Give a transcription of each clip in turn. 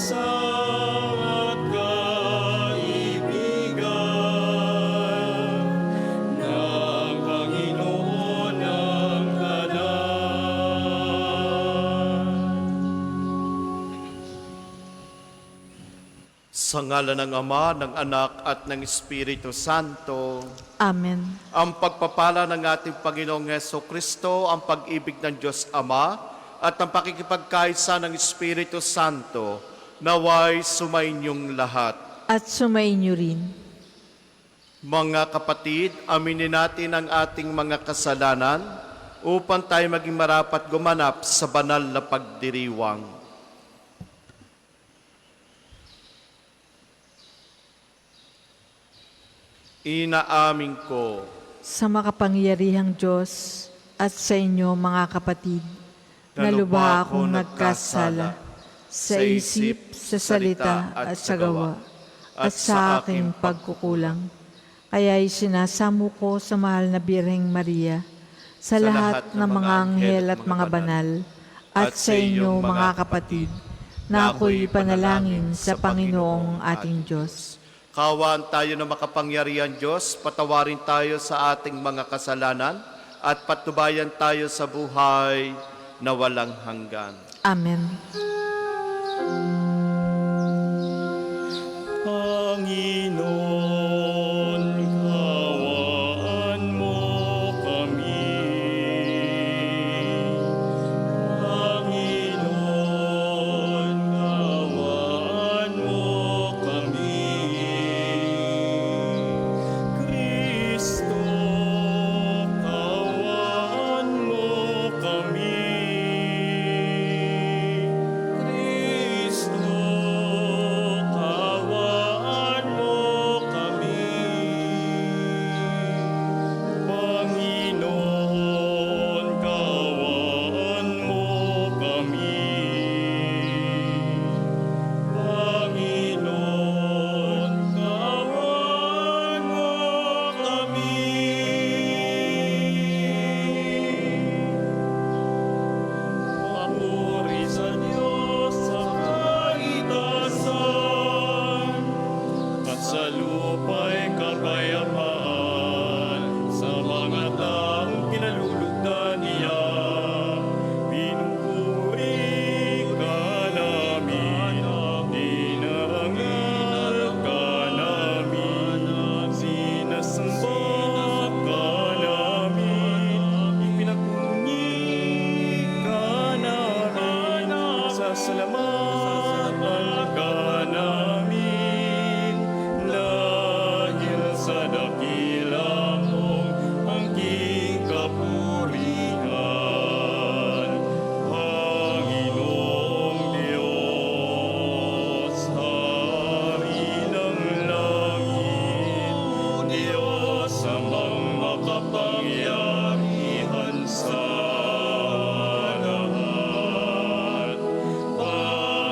pag-asa at kaibigan ng Panginoon ng Sa ngalan ng Ama, ng Anak, at ng Espiritu Santo. Amen. Ang pagpapala ng ating Panginoong Hesukristo, ang pag-ibig ng Diyos Ama, at ang pakikipagkaisa ng Espiritu Santo, naway sumainyong lahat. At sumainyo rin. Mga kapatid, aminin natin ang ating mga kasalanan upang tayo maging marapat gumanap sa banal na pagdiriwang. Inaamin ko Sa makapangyarihang Diyos at sa inyo mga kapatid, na lubha akong nagkasala sa isip, sa salita at sa gawa, at sa aking pagkukulang. Kaya'y sinasamo ko sa mahal na Birheng Maria, sa lahat ng mga anghel at mga banal, at sa inyo mga kapatid, na ako'y panalangin sa Panginoong ating Diyos. Kaawaan tayo ng makapangyarihan Diyos, patawarin tayo sa ating mga kasalanan, at patnubayan tayo sa buhay na walang hanggan. Amen. Panginoon, kaawaan mo kami. Panginoon, kaawaan mo kami. Kristo, kaawaan mo kami. Kristo, kaawaan mo kami. Panginoon, kaawaan mo kami. Panginoon, kaawaan mo kami. Papuri sa Diyos sa kaitasan, at sa lupa'y kapayapaan sa mga taong pinalulugdan niya. Pinupuri ka namin, dinangal ka namin, sinasamba ka namin, ipinagpunyi ka namin, sasalamatan ka namin, dahil sa dakila mong angking kapurihan. Panginoong Diyos, Hari ng langit, Diyos amang makapangyarihan sa lahat. Panginoon,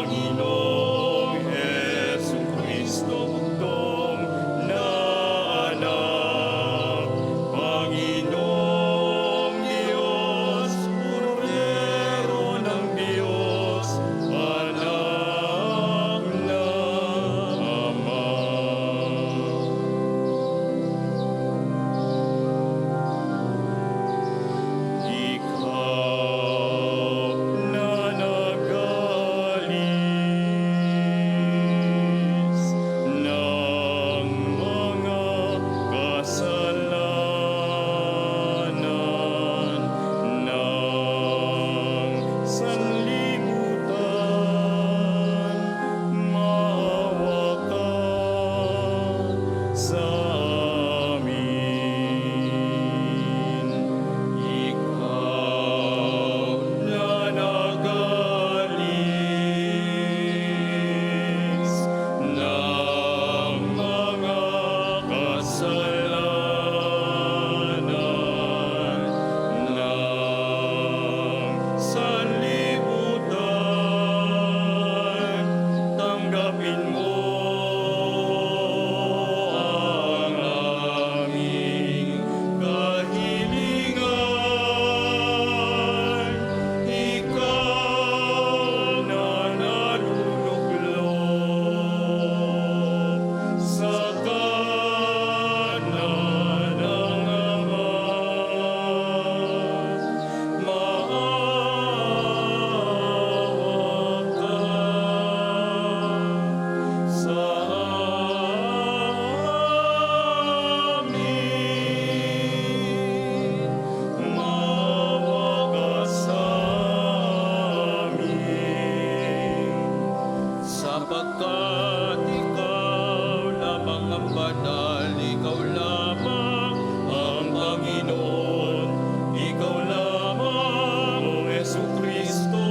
sapagkat ikaw lamang ang banal, ikaw lamang ang Panginoon, ikaw lamang, O Jesucristo,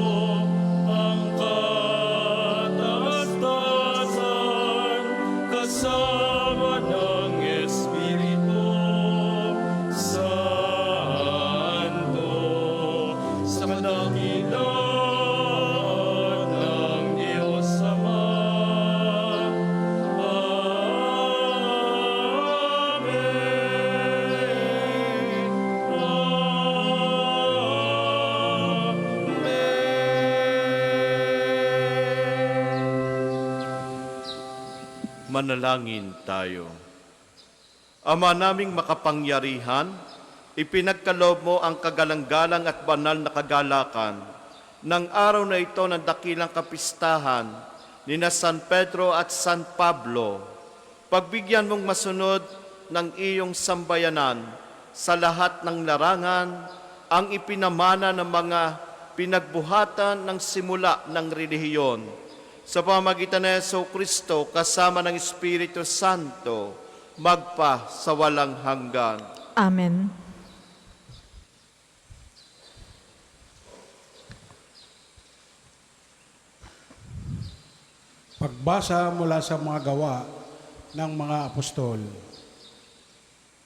ang kataas-taasan, kasama ng Espiritu Santo, sa kadakilaan ng Diyos Ama. Manalangin tayo. Ama naming makapangyarihan, ipinagkaloob mo ang kagalang-galang at banal na kagalakan ng araw na ito ng dakilang kapistahan ni na San Pedro at San Pablo. Pagbigyan mong masunod ng iyong sambayanan sa lahat ng larangan ang ipinamana ng mga pinagbuhatan ng simula ng relihiyon. Sa pamagitan ng Jesucristo kasama ng Espiritu Santo, magpa sa walang hanggan. Amen. Pagbasa mula sa mga gawa ng mga apostol.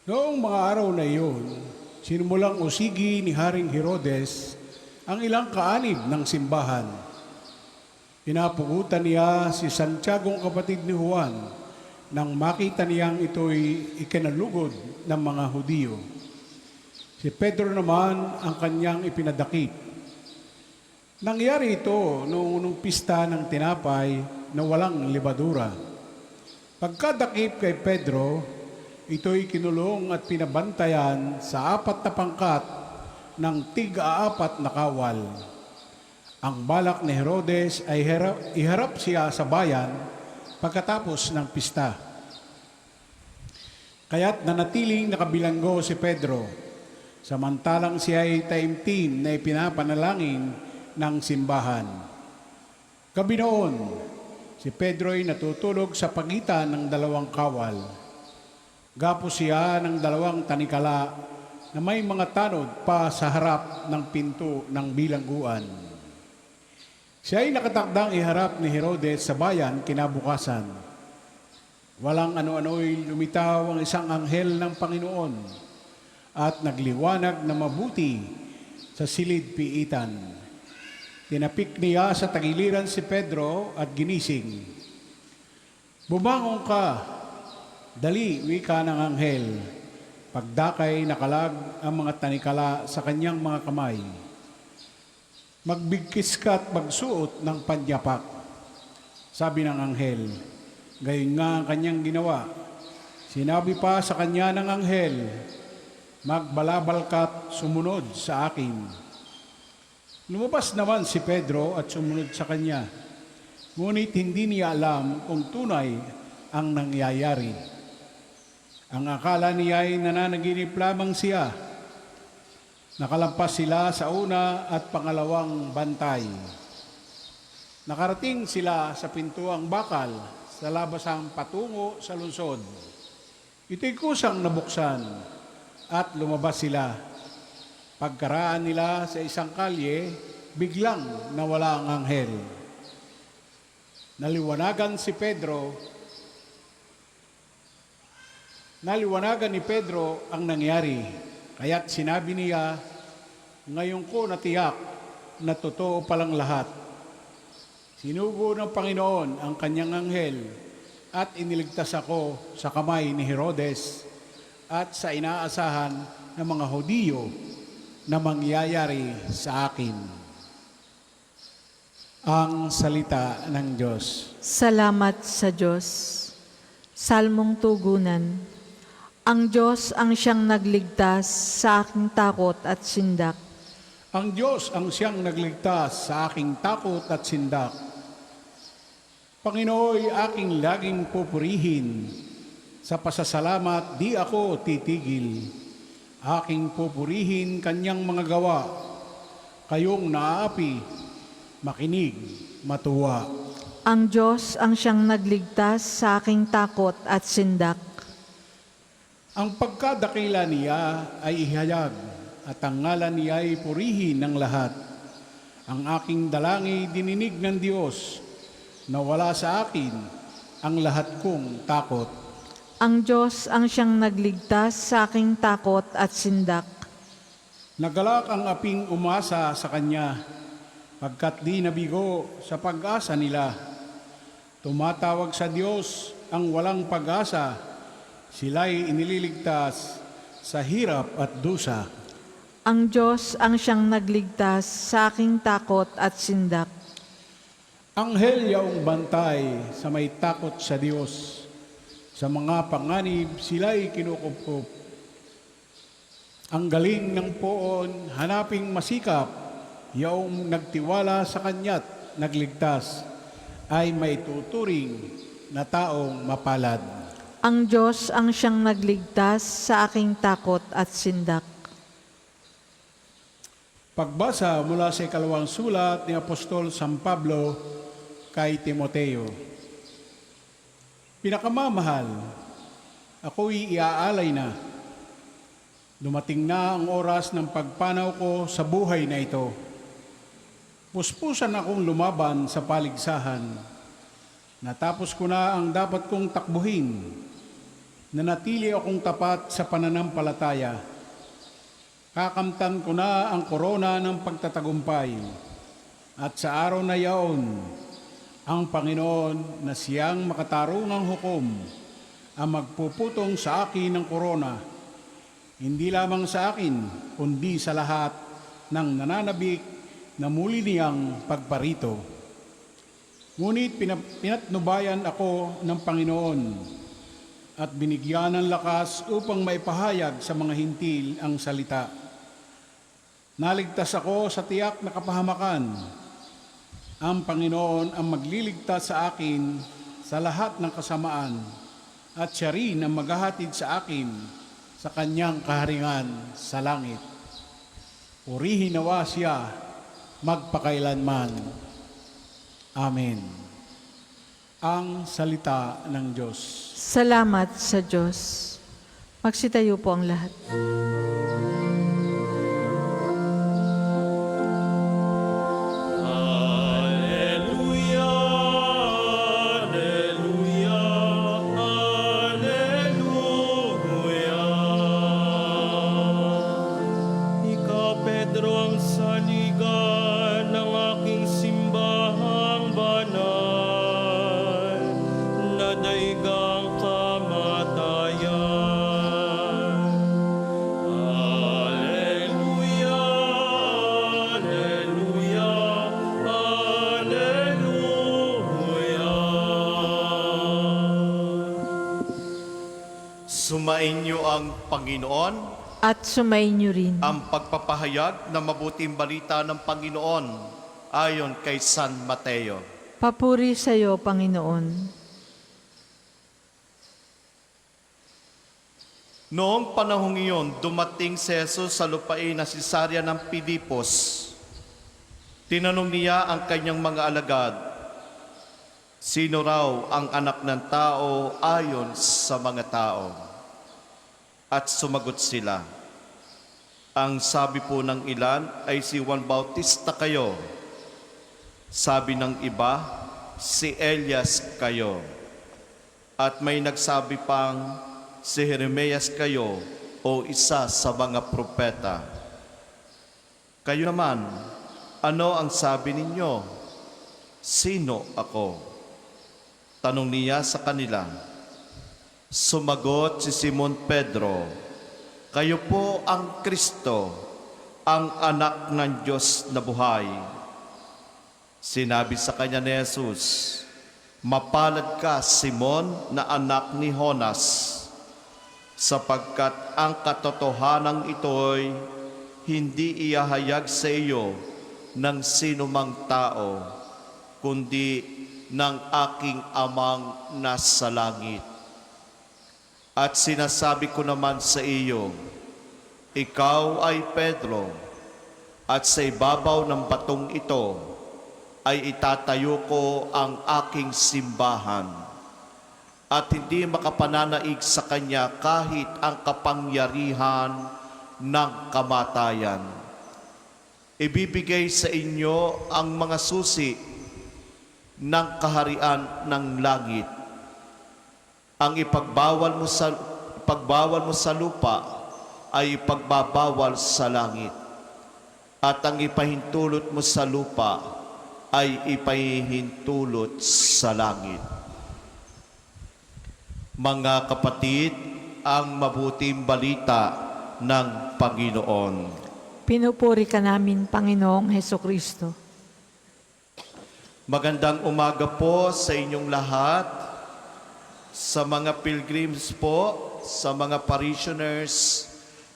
Noong mga araw na iyon, sinimulang usigi ni Haring Herodes ang ilang kaanib ng simbahan. Pinapugutan niya si Santiago, kapatid ni Juan, nang makita niyang ito'y ikinalugod ng mga Hudiyo. Si Pedro naman ang kanyang ipinadakip. Nangyari ito noong unang pista ng tinapay na walang libadura. Pagkadakip kay Pedro, ito'y kinulong at pinabantayan sa 4 na pangkat ng tig-4 na kawal. Ang balak ni Herodes ay iharap siya sa bayan pagkatapos ng pista. Kaya't nanatiling nakabilanggo si Pedro, samantalang siya ay taimtim na ipinapanalangin ng simbahan. Gabi noon, si Pedro ay natutulog sa pagitan ng 2 kawal. Gapos siya ng 2 tanikala na may mga tanod pa sa harap ng pinto ng bilangguan. Siya ay nakatakdang iharap ni Herodes sa bayan kinabukasan. Walang ano-ano'y lumitaw ang isang anghel ng Panginoon at nagliwanag na mabuti sa silid-piitan. Tinapik niya sa tagiliran si Pedro at ginising. "Bumangon ka, dali," wika ng anghel. Pagdakay nakalag ang mga tanikala sa kanyang mga kamay. "Magbigkis ka at magsuot ng panyapak," sabi ng anghel. Gayon nga ang kanyang ginawa. Sinabi pa sa kanya ng anghel, "Magbalabal ka at sumunod sa akin." Lumabas naman si Pedro at sumunod sa kanya. Ngunit hindi niya alam kung tunay ang nangyayari. Ang akala niya ay nananaginip lamang siya. Nakalampas sila sa una at pangalawang bantay. Nakarating sila sa pintuang bakal sa labasang patungo sa lungsod. Ito'y kusang nabuksan at lumabas sila. Pagkaraan nila sa isang kalye, biglang nawala ang anghel. Naliwanagan ni Pedro ang nangyari. Kaya't sinabi niya, "Ngayon ko natiyak na totoo palang lahat." Sinugo ng Panginoon ang kanyang anghel at iniligtas ako sa kamay ni Herodes at sa inaasahan ng mga Hudiyo na mangyayari sa akin. Ang salita ng Diyos. Salamat sa Diyos. Salmong tugunan. Ang Diyos ang siyang nagligtas sa aking takot at sindak. Ang Diyos ang siyang nagligtas sa aking takot at sindak. Panginooy aking laging pupurihin. Sa pasasalamat di ako titigil. Aking pupurihin kanyang mga gawa. Kayong naaapi, makinig, matuwa. Ang Diyos ang siyang nagligtas sa aking takot at sindak. Ang pagkadakila niya ay ihayag at ang ngalan niya ay purihin ng lahat. Ang aking dalangin dininig ng Diyos na wala sa akin ang lahat kong takot. Ang Diyos ang siyang nagligtas sa aking takot at sindak. Nagalak ang aping umasa sa Kanya, pagkat di nabigo sa pag-asa nila. Tumatawag sa Diyos ang walang pag-asa, sila'y inililigtas sa hirap at dusa. Ang Diyos ang siyang nagligtas sa aking takot at sindak. Anghel yaong bantay sa may takot sa Diyos. Sa mga panganib sila'y kinukupkup. Ang galing ng poon hanaping masikap, yaong nagtiwala sa Kanya't nagligtas, ay may tuturing na taong mapalad. Ang Diyos ang siyang nagligtas sa aking takot at sindak. Pagbasa mula sa ikalawang sulat ni Apostol San Pablo kay Timoteo. Pinakamamahal, ako'y iaalay na. Dumating na ang oras ng pagpanaw ko sa buhay na ito. Puspusan akong lumaban sa paligsahan. Natapos ko na ang dapat kong takbuhin. Nanatili akong tapat sa pananampalataya. Kakamtan ko na ang korona ng pagtatagumpay. At sa araw na yaon, ang Panginoon na siyang makatarungang hukom ang magpuputong sa akin ng korona, hindi lamang sa akin, kundi sa lahat ng nananabik na muli niyang pagparito. Ngunit pinatnubayan ako ng Panginoon at binigyan ng lakas upang maipahayag sa mga hintil ang salita. Naligtas ako sa tiyak na kapahamakan. Ang Panginoon ang magliligtas sa akin sa lahat ng kasamaan at siya rin ang maghahatid sa akin sa kanyang kaharingan sa langit. Purihin nawa siya magpakailanman. Amen. Ang salita ng Diyos. Salamat sa Diyos. Magsitayo po ang lahat. Alleluia, alleluia, alleluia. Ikaw, Pedro, ang saligan ng aking simbahang banal, na daigang kamatayan. Alleluia, alleluia, alleluia. Sumainyo ang Panginoon, At sumainyo rin. ang pagpapahayag ng mabuting balita ng Panginoon ayon kay San Mateo. Papuri sa iyo, Panginoon. Noong panahong iyon, dumating si Jesus sa lupain na Cesarea ng Pilipos. Tinanong niya ang kanyang mga alagad, sino raw ang anak ng tao ayon sa mga tao? At sumagot sila, ang sabi po ng ilan ay si Juan Bautista kayo. Sabi ng iba, si Elias kayo. At may nagsabi pang, si Jeremias kayo o isa sa mga propeta. Kayo naman, ano ang sabi ninyo? Sino ako? Tanong niya sa kanila. Sumagot si Simon Pedro, kayo po ang Kristo, ang anak ng Diyos na buhay. Sinabi sa kanya ni Jesus, mapalad ka, Simon, na anak ni Jonas, sapagkat ang katotohanan ito'y hindi iahayag sa iyo ng sino mang tao, kundi ng aking amang nasa langit. At sinasabi ko naman sa iyo, ikaw ay Pedro, at sa ibabaw ng batong ito, ay itatayo ko ang aking simbahan at hindi makapananaig sa kanya kahit ang kapangyarihan ng kamatayan. Ibibigay sa inyo ang mga susi ng kaharian ng langit. Ang ipagbawal mo sa lupa ay ipagbabawal sa langit. At ang ipahintulot mo sa lupa ay ipahintulot sa langit. Mga kapatid, ang mabuting balita ng Panginoon. Pinupuri ka namin, Panginoong Hesukristo. Magandang umaga po sa inyong lahat, sa mga pilgrims po, sa mga parishioners.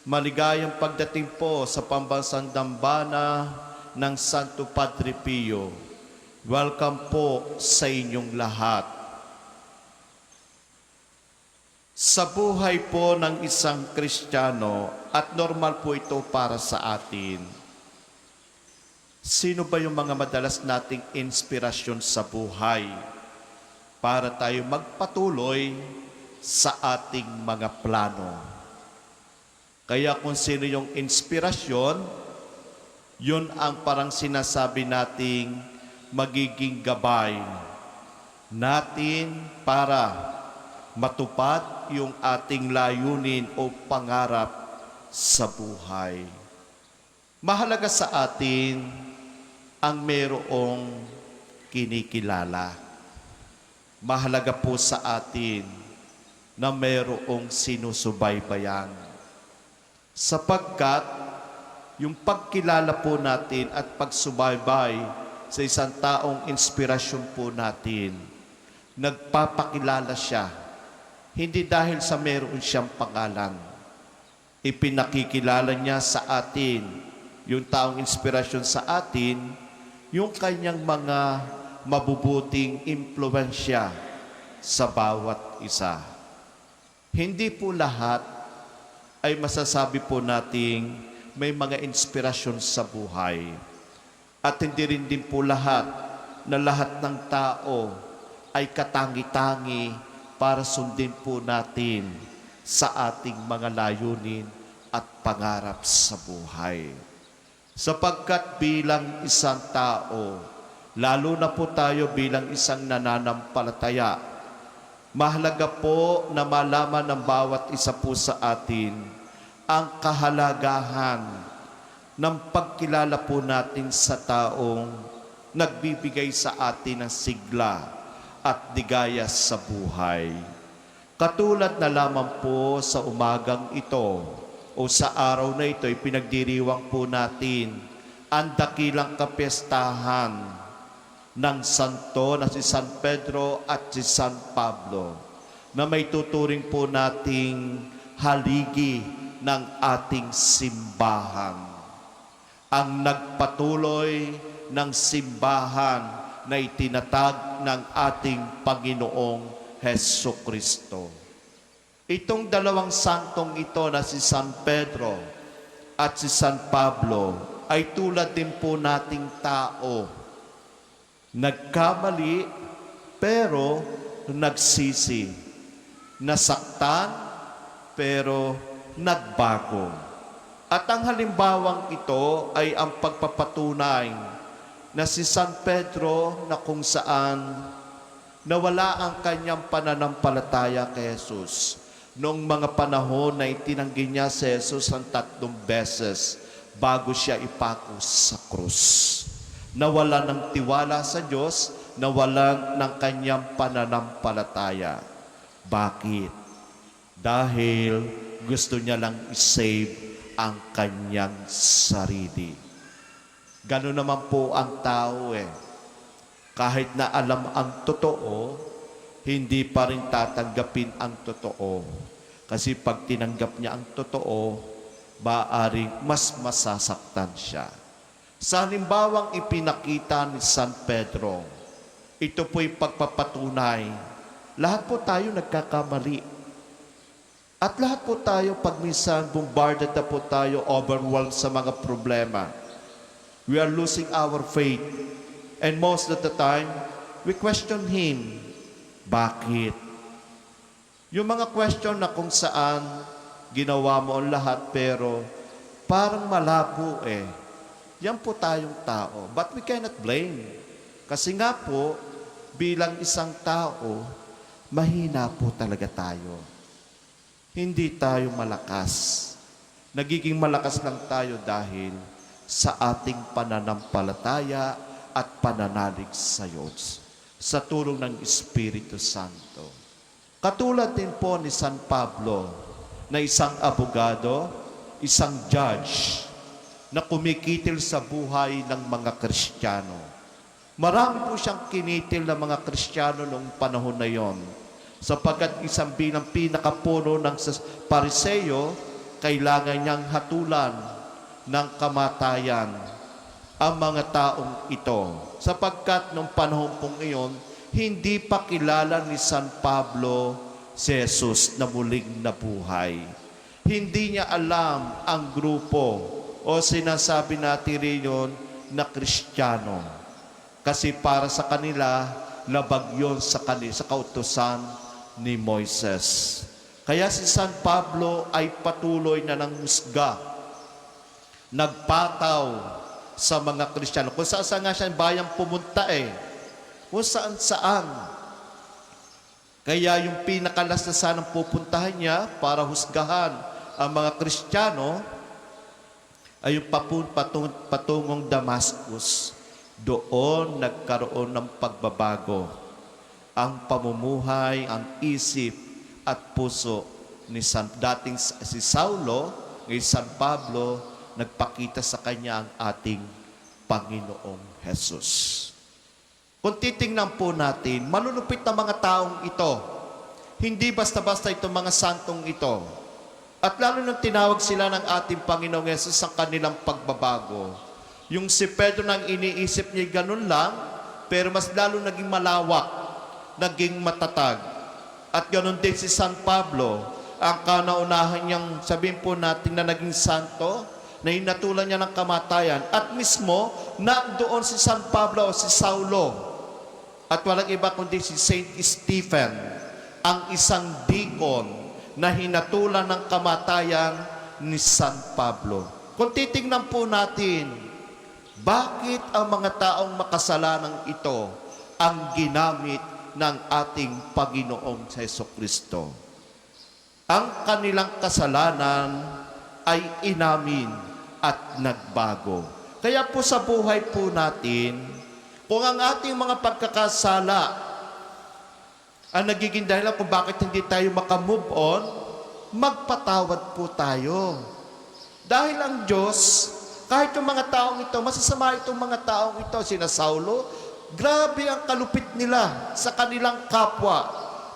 Maligayang pagdating po sa pambansang dambana ng Santo Padre Pio. Welcome po sa inyong lahat. Sa buhay po ng isang Kristiyano, at normal po ito para sa atin, sino ba yung mga madalas nating inspirasyon sa buhay para tayo magpatuloy sa ating mga plano? Kaya kung sino yung inspirasyon, yun ang parang sinasabi nating magiging gabay natin para matupad yung ating layunin o pangarap sa buhay. Mahalaga sa atin ang mayroong kinikilala. Mahalaga po sa atin na mayroong sinusubaybayan. Sapagkat yung pagkilala po natin at pagsubaybay sa isang taong inspirasyon po natin, nagpapakilala siya. Hindi dahil sa meron siyang pangalan. Ipinakikilala niya sa atin, yung taong inspirasyon sa atin, yung kanyang mga mabubuting impluensya sa bawat isa. Hindi po lahat ay masasabi po nating may mga inspirasyon sa buhay. At hindi rin din po lahat na lahat ng tao ay katangi-tangi para sundin po natin sa ating mga layunin at pangarap sa buhay. Sapagkat bilang isang tao, lalo na po tayo bilang isang nananampalataya, mahalaga po na malaman ng bawat isa po sa atin ang kahalagahan ng pagkilala po natin sa taong nagbibigay sa atin ng sigla at digaya sa buhay. Katulad na lamang po sa umagang ito o sa araw na ito ay pinagdiriwang po natin ang dakilang kapistahan ng santo na si San Pedro at si San Pablo na may tuturing po nating haligi ng ating simbahan. Ang nagpatuloy ng simbahan na itinatag ng ating Panginoong Hesukristo. Itong dalawang santong ito na si San Pedro at si San Pablo ay tulad din po nating tao. Nagkamali pero nagsisi. Nasaktan pero nagbago. At ang halimbawang ito ay ang pagpapatunay na si San Pedro na kung saan nawala ang kanyang pananampalataya kay Jesus. Noong mga panahon na itinanggi niya si Jesus ang 3 beses bago siya ipako sa krus. Nawala ng tiwala sa Diyos, nawala ng kanyang pananampalataya. Bakit? Dahil gusto niya lang isave ang kanyang sarili. Gano'n naman po ang tao Kahit na alam ang totoo, hindi pa rin tatanggapin ang totoo. Kasi pag tinanggap niya ang totoo, maaaring mas masasaktan siya. Sa halimbawang ipinakita ni San Pedro, ito po'y pagpapatunay. Lahat po tayo nagkakamali. At lahat po tayo, pag minsan bombarded na po tayo, overwhelmed sa mga problema. We are losing our faith. And most of the time, we question Him. Bakit? Yung mga question na kung saan ginawa mo ang lahat pero parang malabo eh. Yan po tayong tao. But we cannot blame. Kasi nga po, bilang isang tao, mahina po talaga tayo. Hindi tayo malakas. Nagiging malakas lang tayo dahil sa ating pananampalataya at pananalig sa Diyos. Sa tulong ng Espiritu Santo. Katulad din po ni San Pablo na isang abogado, isang judge na kumikitil sa buhay ng mga Kristiyano. Marami po siyang kinitil ng mga Kristiyano noong panahon na yon. Sapagkat isang bilang pinakapuno ng Pariseo, kailangan niyang hatulan ng kamatayan ang mga taong ito. Sapagkat noong panahon pong iyon, hindi pa kilala ni San Pablo si Jesus na muling nabuhay. Hindi niya alam ang grupo o sinasabi natin rin yun na Kristiyano. Kasi para sa kanila, labag yun sa kautusan ni Moises. Kaya si San Pablo ay patuloy na nanghusga, nagpataw sa mga Kristiyano. Kung saan nga siya bayang pumunta eh. Kung saan. Kaya yung pinakalas na sanang pupuntahan niya para husgahan ang mga Kristiyano ay yung patungong Damascus. Doon nagkaroon ng pagbabago. Ang pamumuhay, ang isip at puso ni dating si Saulo, ngayon San Pablo, nagpakita sa kanya ang ating Panginoong Jesus. Kung titingnan po natin, malulupit na mga taong ito. Hindi basta-basta itong mga santong ito. At lalo nang tinawag sila ng ating Panginoong Jesus sa kanilang pagbabago. Yung si Pedro nang iniisip niya ganun lang, pero mas lalo naging malawak, naging matatag. At ganun din si San Pablo, ang kanaunahan niyang sabihin po natin na naging santo, na hinatulan niya ng kamatayan. At mismo, doon si San Pablo o si Saulo. At walang iba kundi si Saint Stephen, ang isang deacon na hinatulan ng kamatayan ni San Pablo. Kung titingnan po natin, bakit ang mga taong makasalanang ito ang ginamit ng ating Panginoong Jesucristo? Ang kanilang kasalanan ay inamin at nagbago. Kaya po sa buhay po natin, kung ang ating mga pagkakasala ang nagiging dahilan kung bakit hindi tayo makamove on, magpatawad po tayo. Dahil ang Diyos, kahit yung mga taong ito, masasama itong mga taong ito, sina Saulo, grabe ang kalupit nila sa kanilang kapwa.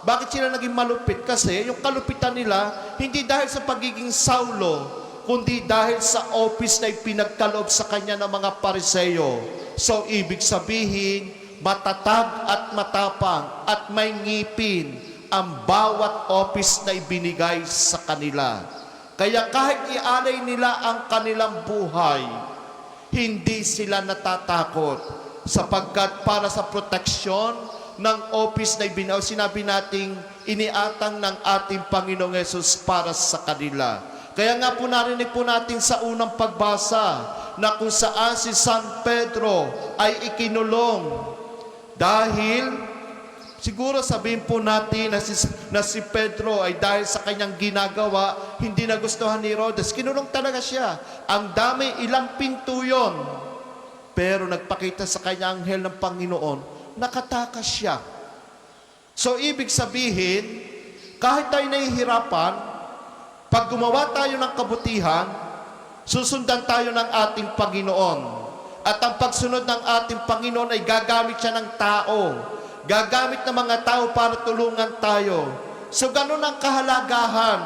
Bakit sila naging malupit? Kasi yung kalupitan nila, hindi dahil sa pagiging Saulo, kundi dahil sa office na ipinagkaloob sa kanya ng mga Pariseo. So, ibig sabihin, matatag at matapang at may ngipin ang bawat office na ibinigay sa kanila. Kaya kahit ialay nila ang kanilang buhay, hindi sila natatakot sapagkat para sa proteksyon ng office na ibinaw, sinabi nating iniatang ng ating Panginoong Yesus para sa kanila. Kaya nga po narinig po natin sa unang pagbasa na kung saan si San Pedro ay ikinulong dahil siguro sabihin po natin na si Pedro ay dahil sa kanyang ginagawa, hindi nagustuhan ni Herodes. Kinulong talaga siya. Ang dami, ilang pinto yun. Pero nagpakita sa kanya ang anghel ng Panginoon, nakatakas siya. So ibig sabihin, kahit tayo nahihirapan, pag gumawa tayo ng kabutihan, susundan tayo ng ating Panginoon. At ang pagsunod ng ating Panginoon ay gagamit siya ng tao. Gagamit ng mga tao para tulungan tayo. So ganun ang kahalagahan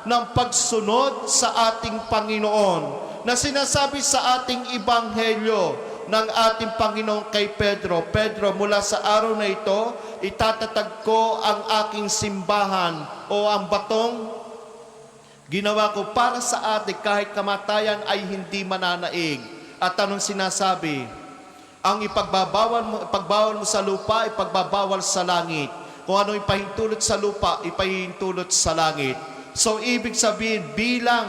ng pagsunod sa ating Panginoon na sinasabi sa ating Ebanghelyo ng ating Panginoon kay Pedro. Pedro, mula sa araw na ito, itatatag ko ang aking simbahan o ang batong ginawa ko para sa atin kahit kamatayan ay hindi mananaig. At anong sinasabi? Ang ipagbawal mo sa lupa, ipagbabawal sa langit. Kung ano ipahintulot sa lupa, ipahintulot sa langit. So, ibig sabihin, bilang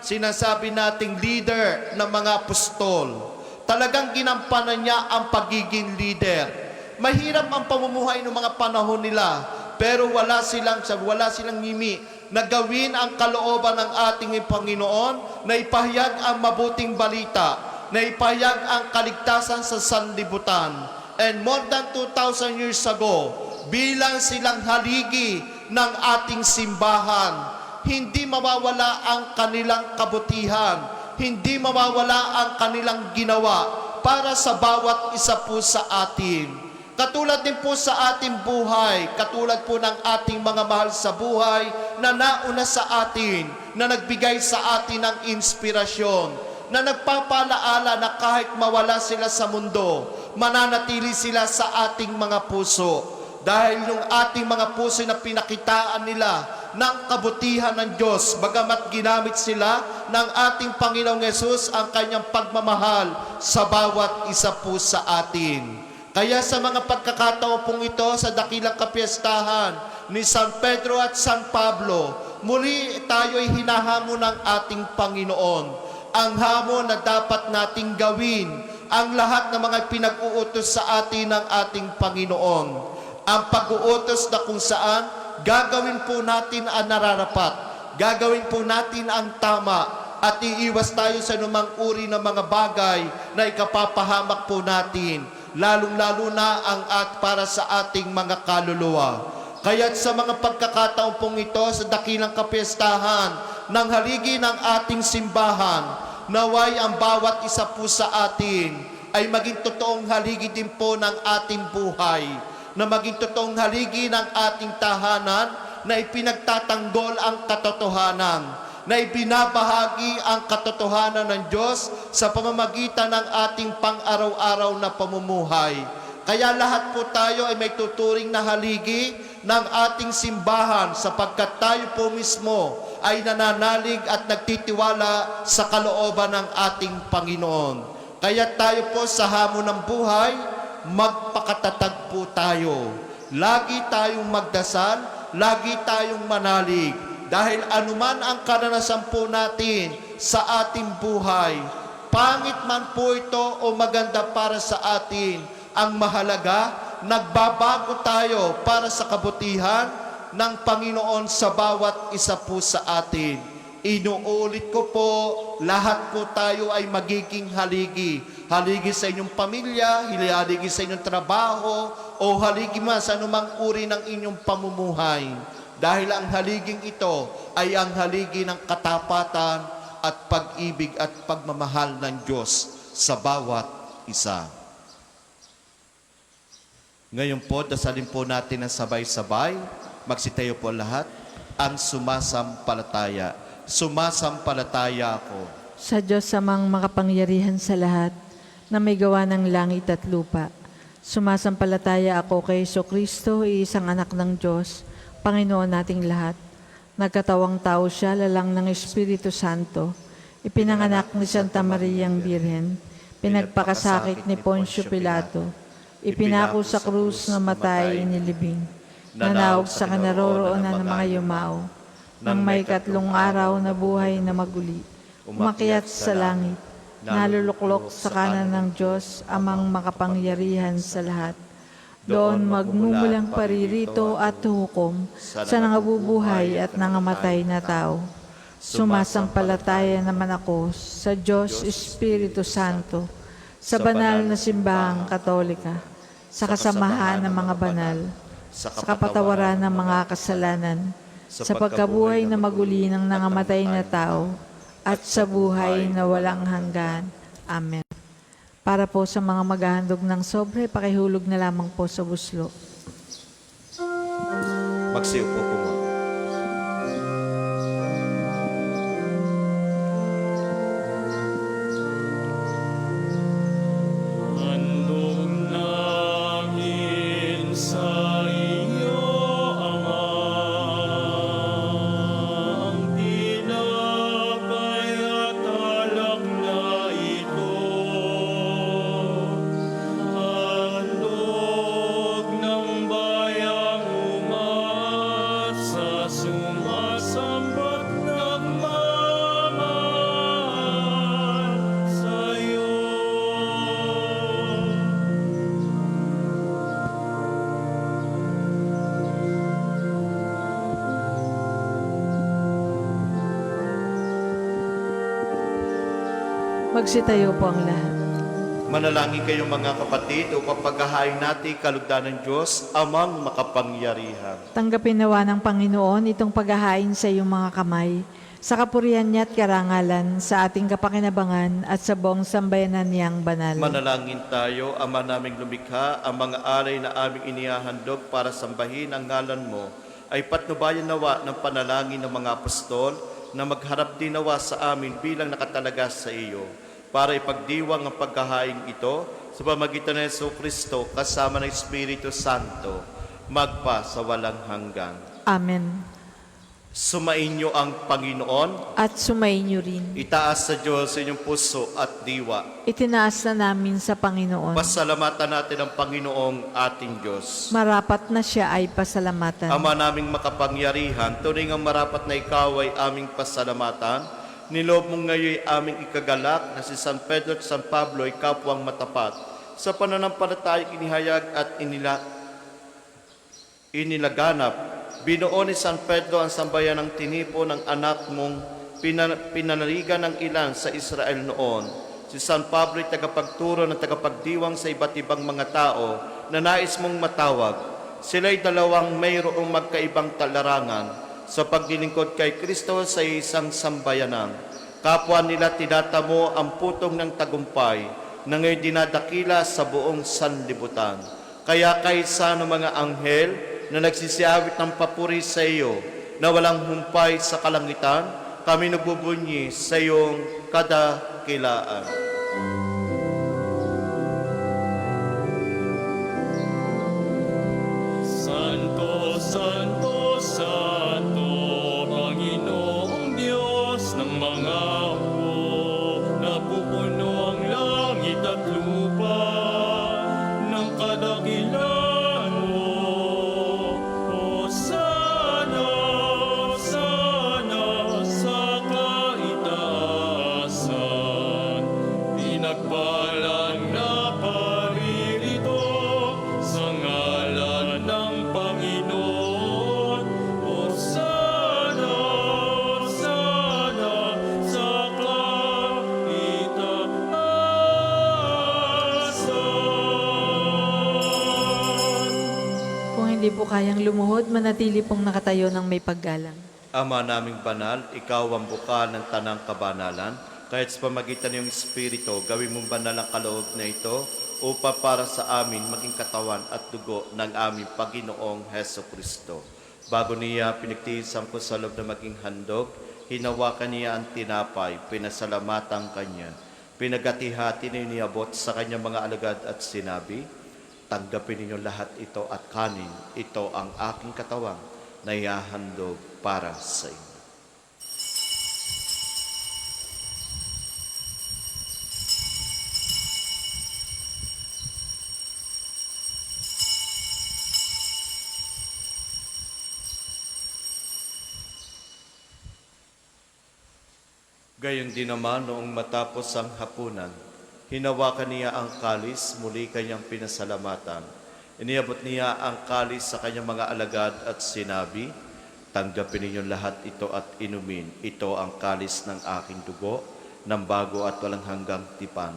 sinasabi nating leader ng mga apostol, talagang ginampanan niya ang pagiging leader. Mahirap ang pamumuhay ng mga panahon nila, pero wala silang ngimi na gawin ang kalooban ng ating Panginoon, na ipahayag ang mabuting balita, na ipahayag ang kaligtasan sa sanlibutan. And more than 2,000 years ago, bilang silang haligi ng ating simbahan, hindi mawawala ang kanilang kabutihan, hindi mawawala ang kanilang ginawa para sa bawat isa po sa atin. Katulad din po sa ating buhay, katulad po ng ating mga mahal sa buhay na nauna sa atin, na nagbigay sa atin ng inspirasyon, na nagpapalaala na kahit mawala sila sa mundo, mananatili sila sa ating mga puso. Dahil yung ating mga puso na pinakitaan nila ng kabutihan ng Diyos, bagamat ginamit sila ng ating Panginoong Yesus ang kanyang pagmamahal sa bawat isa po sa atin. Kaya sa mga pagkakataon pong ito, sa dakilang kapiyastahan ni San Pedro at San Pablo, muli tayo ay hinahamon ng ating Panginoon. Ang hamon na dapat nating gawin, ang lahat ng mga pinag-uutos sa atin ng ating Panginoon. Ang pag-uutos na kung saan gagawin po natin ang nararapat, gagawin po natin ang tama, at iiwas tayo sa anumang uri ng mga bagay na ikapapahamak po natin, lalong-lalo na para sa ating mga kaluluwa. Kaya't sa mga pagkakataon pong ito, sa dakilang kapiyastahan ng haligi ng ating simbahan, naway ang bawat isa po sa atin ay maging totoong haligi din po ng ating buhay, na maging totoong haligi ng ating tahanan, na ipinagtatanggol ang katotohanan, na ibinabahagi ang katotohanan ng Diyos sa pamamagitan ng ating pang-araw-araw na pamumuhay. Kaya lahat po tayo ay may tuturing na haligi ng ating simbahan, sapagkat tayo po mismo ay nananalig at nagtitiwala sa kalooban ng ating Panginoon. Kaya tayo po sa hamon ng buhay, magpakatatag po tayo. Lagi tayong magdasal, lagi tayong manalig. Dahil anuman ang karanasan po natin sa ating buhay, pangit man po ito o maganda para sa atin, ang mahalaga, nagbabago tayo para sa kabutihan ng Panginoon sa bawat isa po sa atin. Inuulit ko po, lahat po tayo ay magiging haligi. Haligi sa inyong pamilya, haligi sa inyong trabaho, o haligi man sa anumang uri ng inyong pamumuhay. Dahil ang haliging ito ay ang haligi ng katapatan at pag-ibig at pagmamahal ng Diyos sa bawat isa. Ngayon po, dasalin po natin ang sabay-sabay. Magsitayo po lahat. Ang sumasampalataya. Sumasampalataya ako Sa Diyos amang makapangyarihan sa lahat, na may gawa ng langit at lupa. Sumasampalataya ako kay Jesucristo, isang anak ng Diyos, Panginoon nating lahat. Nagkatawang tao siya, lalang ng Espiritu Santo. Ipinanganak ni Santa Mariang Birhen. Pinagpakasakit ni Poncio Pilato. Ipinako sa krus na matay inilibing. Nanaog sa kanaroroonan ng mga yumao. Nang may katlong araw na buhay na maguli. Umakyat sa langit. Naluluklok sa kanan ng Diyos, amang makapangyarihan sa lahat. Doon magmumulang paririto at hukom sa nangabubuhay at nangamatay na tao. Sumasampalataya naman ako sa Diyos Espiritu Santo, sa banal na simbahang Katolika, sa kasamahan ng mga banal, sa kapatawaran ng mga kasalanan, sa pagkabuhay na maguli ng nangamatay na tao, at sa buhay na walang hanggan. Amen. Para po sa mga maghahandog ng sobre, pakihulog na lamang po sa buslo. Magsiupo po mo. Handog namin sa iyo, Ama, ang tinapay at alak na ito, Magsitayo po ang lahat. Manalangin kayong mga kapatid upang paghahain natin kalugdan ng Diyos, Amang makapangyarihan. Tanggapin nawa ng Panginoon itong paghahain sa iyong mga kamay, sa kapurihan niya at karangalan, sa ating kapakinabangan at sa buong sambayanan niyang banal. Manalangin tayo, Ama naming lumikha, ang mga alay na aming inihahandog para sambahin ang ngalan mo, ay patnubayan nawa ng panalangin ng mga apostol na magharap din nawa sa amin bilang nakatalaga sa iyo, para ipagdiwang ang paghahain ito sa pamagitan ng Jesucristo kasama ng Espiritu Santo, magpa sa walang hanggan. Amen. Sumainyo ang Panginoon, At sumainyo rin. itaas sa Diyos inyong puso at diwa. Itinaas na namin sa Panginoon. Pasalamatan natin ang Panginoong ating Diyos. Marapat na siya ay pasalamatan. Ama naming makapangyarihan, tunay ang marapat na ikaw ay aming pasalamatan. Niloob mong ngayon aming ikagalak na si San Pedro at San Pablo ay kapwang matapat. Sa pananampalatayang inihayag at inilaganap, binuo ni San Pedro ang sambayan ng tinipo ng anak mong pinanaligan ng ilan sa Israel noon. Si San Pablo ay tagapagturo ng tagapagdiwang sa iba't ibang mga tao na nais mong matawag. Sila'y dalawang mayroong magkaibang talarangan sa paglilingkod kay Kristo sa isang sambayanan. Kapwa nila tinatamo ang putong ng tagumpay na ngayon dinadakila sa buong sanlibutan. Kaya kaysa ng mga anghel na nagsisiyawit ng papuri sa iyo na walang humpay sa kalangitan, kami nagbubunyi sa iyong kadakilaan. Santo, Santo, Santo, Panginoong Diyos ng mga hukbo, napupuno ang langit at lupa ng kadakilaan mo. Hosana, Hosana sa kaitaasan, pinagpalang na paririto sa ngalan ng Panginoon. Hosana, Hosana sa kaitaasan. Kung hindi po kayang lumuhod, manatili pong nakatayo ng may paggalang. Ama naming banal, ikaw ang bukal ng tanang kabanalan. Kahit sa pamagitan ng iyong Espiritu, gawin mong banal ang kaloob na ito upang para sa amin maging katawan at dugo ng aming Panginoong Heso Kristo. Bago niya pinagtiisan ko sa loob na maging handog, hinawakan niya ang tinapay, pinasalamatan kanya. Pinagati-hati niya niabot sa kanyang mga alagad at sinabi, tanggapin ninyo lahat ito at kanin, ito ang aking katawan na ihahandog para sa inyo. Gayon din naman noong matapos ang hapunan, hinawakan niya ang kalis, muli kanyang pinasalamatan. Iniabot niya ang kalis sa kanyang mga alagad at sinabi, tanggapin ninyo lahat ito at inumin. Ito ang kalis ng aking dugo, ng bago at walang hanggang tipan.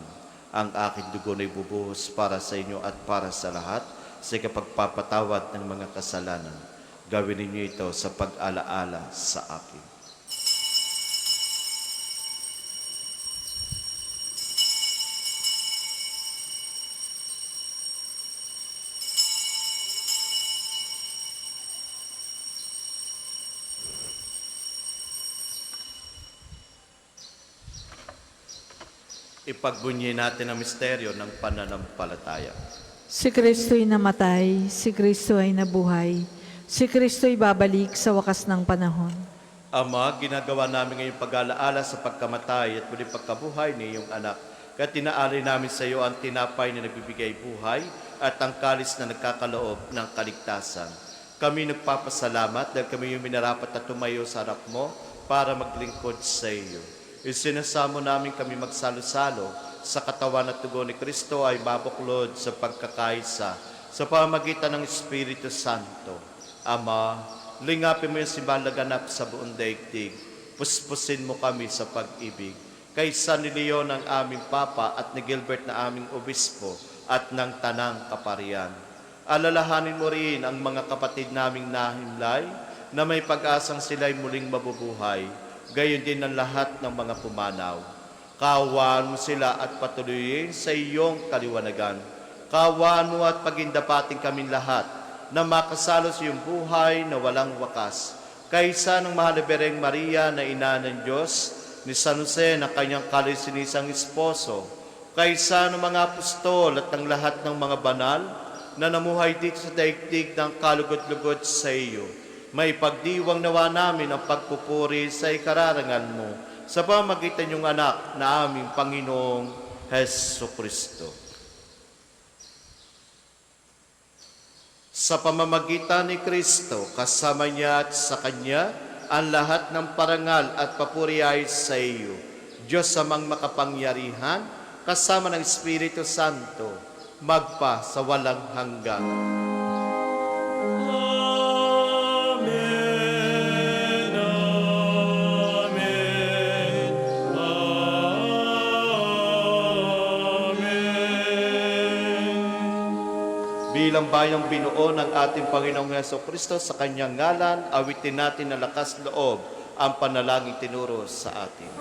Ang aking dugo na ibubuhos para sa inyo at para sa lahat sa kapagpapatawad ng mga kasalanan. Gawin ninyo ito sa pag-alaala sa akin. Ipagbunyi natin ang misteryo ng pananampalataya. Si Kristo'y namatay, si Kristo ay nabuhay, si Kristo'y babalik sa wakas ng panahon. Ama, ginagawa namin ngayong pag-alaala sa pagkamatay at muling pagkabuhay ni iyong anak. Kaya tinaalay namin sa iyo ang tinapay na nagbibigay buhay at ang kalis na nagkakaloob ng kaligtasan. Kami nagpapasalamat dahil kami yung minarapat na tumayo sa harap mo para maglingkod sa iyo. Isinasamo namin kami magsalo-salo sa katawan at tugo ni Kristo ay mabuklod sa pagkakaisa sa pamagitan ng Espiritu Santo. Ama, lingapin mo yung simbahan laganap sa buong daigdig. Puspusin mo kami sa pag-ibig. kay San Leon ang aming Papa at ni Gilbert na aming Obispo at ng Tanang Kaparian. Alalahanin mo rin ang mga kapatid naming nahimlay na may pag-asang sila'y muling mabubuhay, gayon din ang lahat ng mga pumanaw. Kaawaan mo sila at patuloyin sa iyong kaliwanagan. Kaawaan mo at pagindapating kaming lahat na makasalo sa iyong buhay na walang wakas. Kaysa ng mahal na Bereng Maria na ina ng Diyos, ni San Jose na kanyang kalisinisang esposo, kaysa ng mga apostol at ng lahat ng mga banal na namuhay dito sa daigdig ng kalugod-lugod sa iyo, may pagdiwang nawa namin ang pagpupuri sa ikararangal mo sa pamagitan ng anak na aming Panginoong Heso Kristo. Sa pamamagitan ni Kristo, kasama niya at sa Kanya, ang lahat ng parangal at papuri ay sa iyo. Diyos amang makapangyarihan, kasama ng Espiritu Santo, magpa sa walang hanggan. Amen. Amen. Amen. Bilang bayang binuo ng ating Panginoong Heso Kristo sa Kanyang ngalan, awitin natin na lakas loob ang panalangin tinuro sa atin.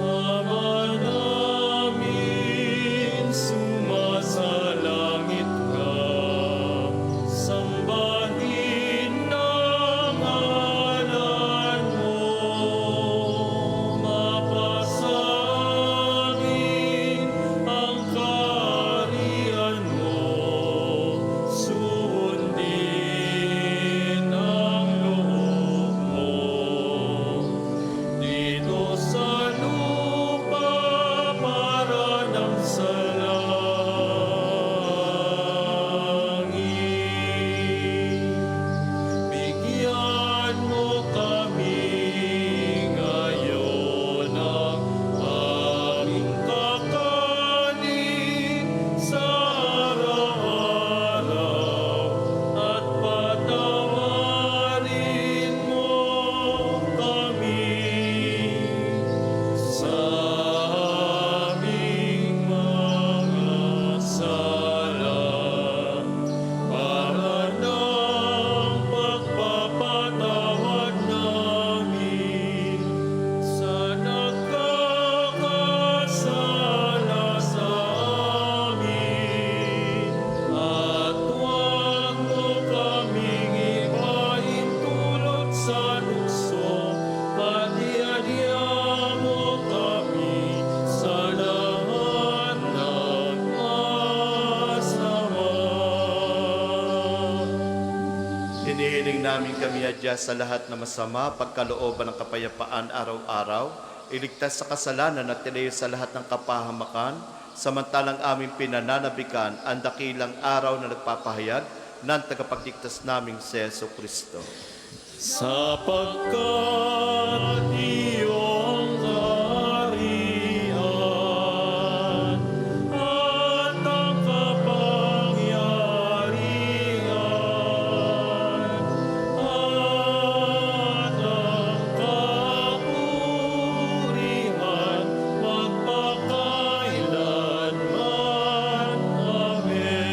Ama namin, sumasalangit ka, sambahin ang ngalan mo, mapasa amin ang kaharian mo, sundin ang loob mo. Dito sa lupa para ng sa langit. Bigyan mo kami ngayon ng aming kakanin sa araw-araw at patawarin mo kami sa aming mga sala para ng pagpapatawad namin sa nagkakasala sa amin at huwag mo kaming ipahintulot sa tukso at iadya mo kami sa lahat ng masama. Hinihiling namin kami adya sa lahat na masama, pagkalooban ng kapayapaan araw-araw, iligtas sa kasalanan at tilayo sa lahat ng kapahamakan, samantalang aming pinananabikan ang dakilang araw na nagpapahayag ng tagapagligtas naming si Yesu Kristo. Sapagkat iyong kaharian at ang kapangyarihan at ang kapurihan magpakailanman. Amen.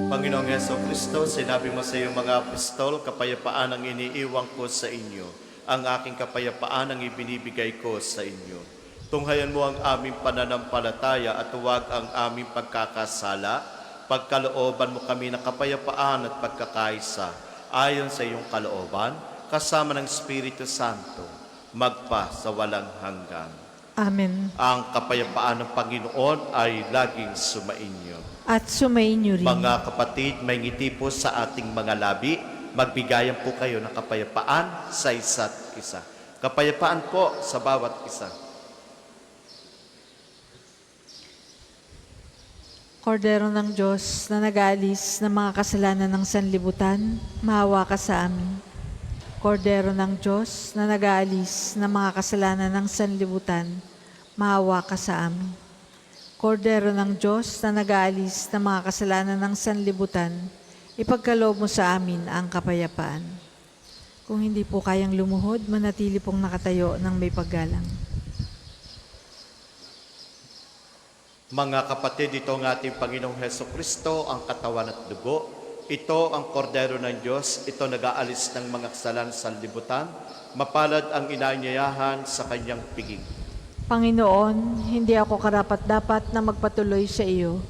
Panginoong Yeso Kristo, sinabi mo sa iyong mga apostol, kapayapaan ang iniiwang ko sa inyo. Ang aking kapayapaan ang ibinibigay ko sa inyo. Tunghayan mo ang aming pananampalataya at huwag ang aming pagkakasala. Pagkalooban mo kami ng kapayapaan at pagkakaisa. Ayon sa iyong kalooban, kasama ng Espiritu Santo, magpa sa walang hanggan. Amen. Ang kapayapaan ng Panginoon ay laging sumainyo. At sumainyo rin. Mga kapatid, may ngiti po sa ating mga labi. Magbigayan po kayo ng kapayapaan sa isa't isa. Kapayapaan po sa bawat isa. Kordero ng Diyos na nag-aalis ng mga kasalanan ng sanlibutan, maawa ka sa amin. Kordero ng Diyos na nag-aalis ng mga kasalanan ng sanlibutan, maawa ka sa amin. Kordero ng Diyos na nag-aalis ng mga kasalanan ng sanlibutan, ipagkaloob mo sa amin ang kapayapaan. Kung hindi po kayang lumuhod, manatili pong nakatayo ng may paggalang. Mga kapatid, ito ang ating Panginoong Heso Kristo, ang katawan at dugo. Ito ang kordero ng Diyos, ito nag-aalis ng mga kasalanan sa libutan. Mapalad ang inaanyayahan sa kanyang piging. Panginoon, hindi ako karapat-dapat na magpatuloy sa iyo,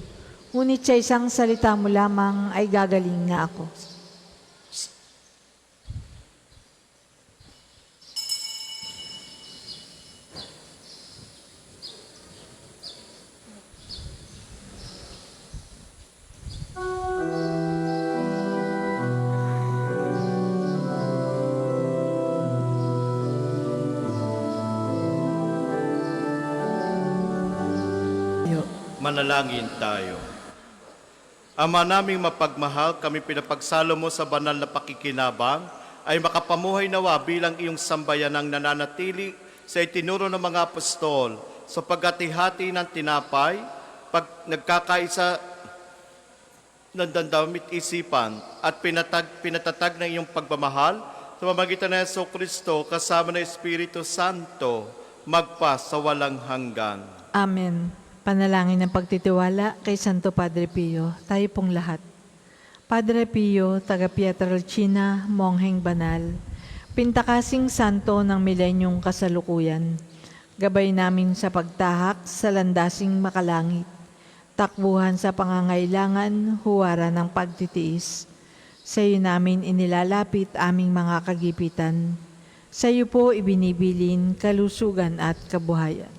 ngunit sa isang salita mo lamang ay gagaling na ako. Manalangin tayo. Ama naming mapagmahal, kami pinapagsalo mo sa banal na pakikinabang, ay makapamuhay nawa bilang iyong sambayanang nananatili sa itinuro ng mga apostol, sa paghati-hati ng tinapay, pag nagkakaisa ng dandamit isipan, at pinatatag ng iyong pagmamahal, sa pamamagitan ng Heso Kristo, kasama ng Espiritu Santo, magpa sa walang hanggan. Amen. Panalangin ng pagtitiwala kay Santo Padre Pio, tayo pong lahat. Padre Pio, taga Pietrelcina, Mongheng Banal, pintakasing santo ng milenyong kasalukuyan, gabay namin sa pagtahak sa landasing makalangit, takbuhan sa pangangailangan, huwara ng pagtitiis. Sa iyo namin inilalapit aming mga kagipitan. Sa iyo po ibinibilin kalusugan at kabuhayan.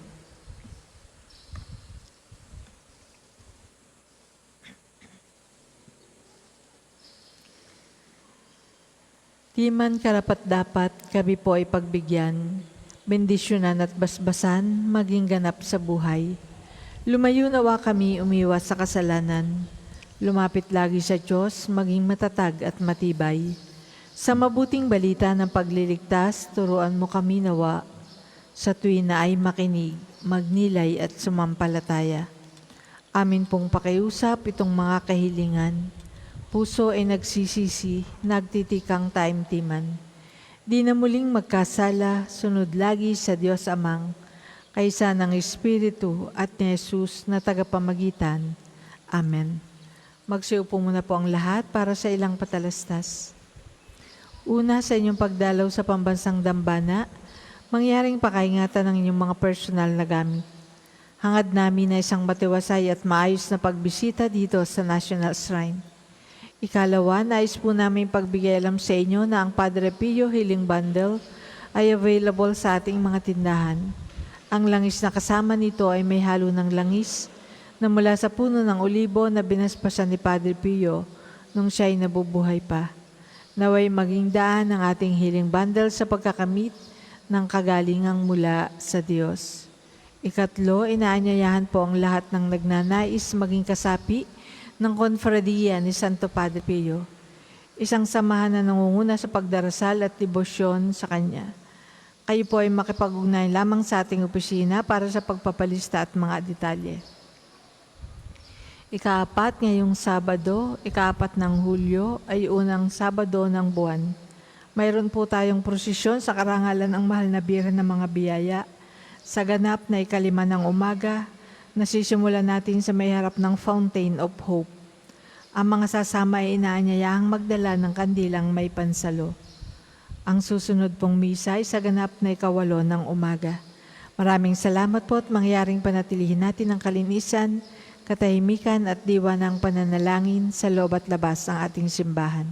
Di man karapat-dapat kami po ay pagbigyan, bendisyonan at basbasan, maging ganap sa buhay. Lumayo nawa kami umiwas sa kasalanan, lumapit lagi sa Diyos, maging matatag at matibay. Sa mabuting balita ng pagliligtas, turuan mo kami nawa, sa tuwin na ay makinig, magnilay at sumampalataya. Amin pong pakiusap itong mga kahilingan. Puso ay nagsisisi, nagtitikang taimtiman. Di na muling magkasala, sunod lagi sa Diyos Amang, kaysa ng Espiritu at ni Jesus na tagapamagitan. Amen. Magsiupo muna po ang lahat para sa ilang patalastas. Una, sa inyong pagdalaw sa pambansang dambana, mangyaring pakaingatan ng inyong mga personal na gamit. Hangad namin na isang matiwasay at maayos na pagbisita dito sa National Shrine. Ikalawa, nais po namin pagbigay alam sa inyo na ang Padre Pio Healing Bundle ay available sa ating mga tindahan. Ang langis na kasama nito ay may halo ng langis na mula sa puno ng olibo na binaspasan ni Padre Pio nung siya ay nabubuhay pa. Naway maging daan ang ating healing bundle sa pagkakamit ng kagalingang mula sa Diyos. Ikatlo, inaanyayahan po ang lahat ng nagnanais maging kasapi ng Konfradiya ni Santo Padre Pio, isang samahan na nangunguna sa pagdarasal at debosyon sa Kanya. Kayo po ay makipag-ugnay lamang sa ating opisina para sa pagpapalista at mga detalye. Ikaapat, ngayong Sabado, ika-4 ng Hulyo, ay unang Sabado ng buwan. Mayroon po tayong prosesyon sa karangalan ng mahal na Birhen ng mga biyaya. Sa ganap na ika-5 ng umaga, nasisimulan natin sa may harap ng Fountain of Hope. Ang mga sasama ay inaanyayahang magdala ng kandilang may pansalo. Ang susunod pong misa ay sa ganap na ika-8 ng umaga. Maraming salamat po at mangyaring panatilihin natin ang kalinisan, katahimikan at diwa ng pananalangin sa loob at labas ng ating simbahan.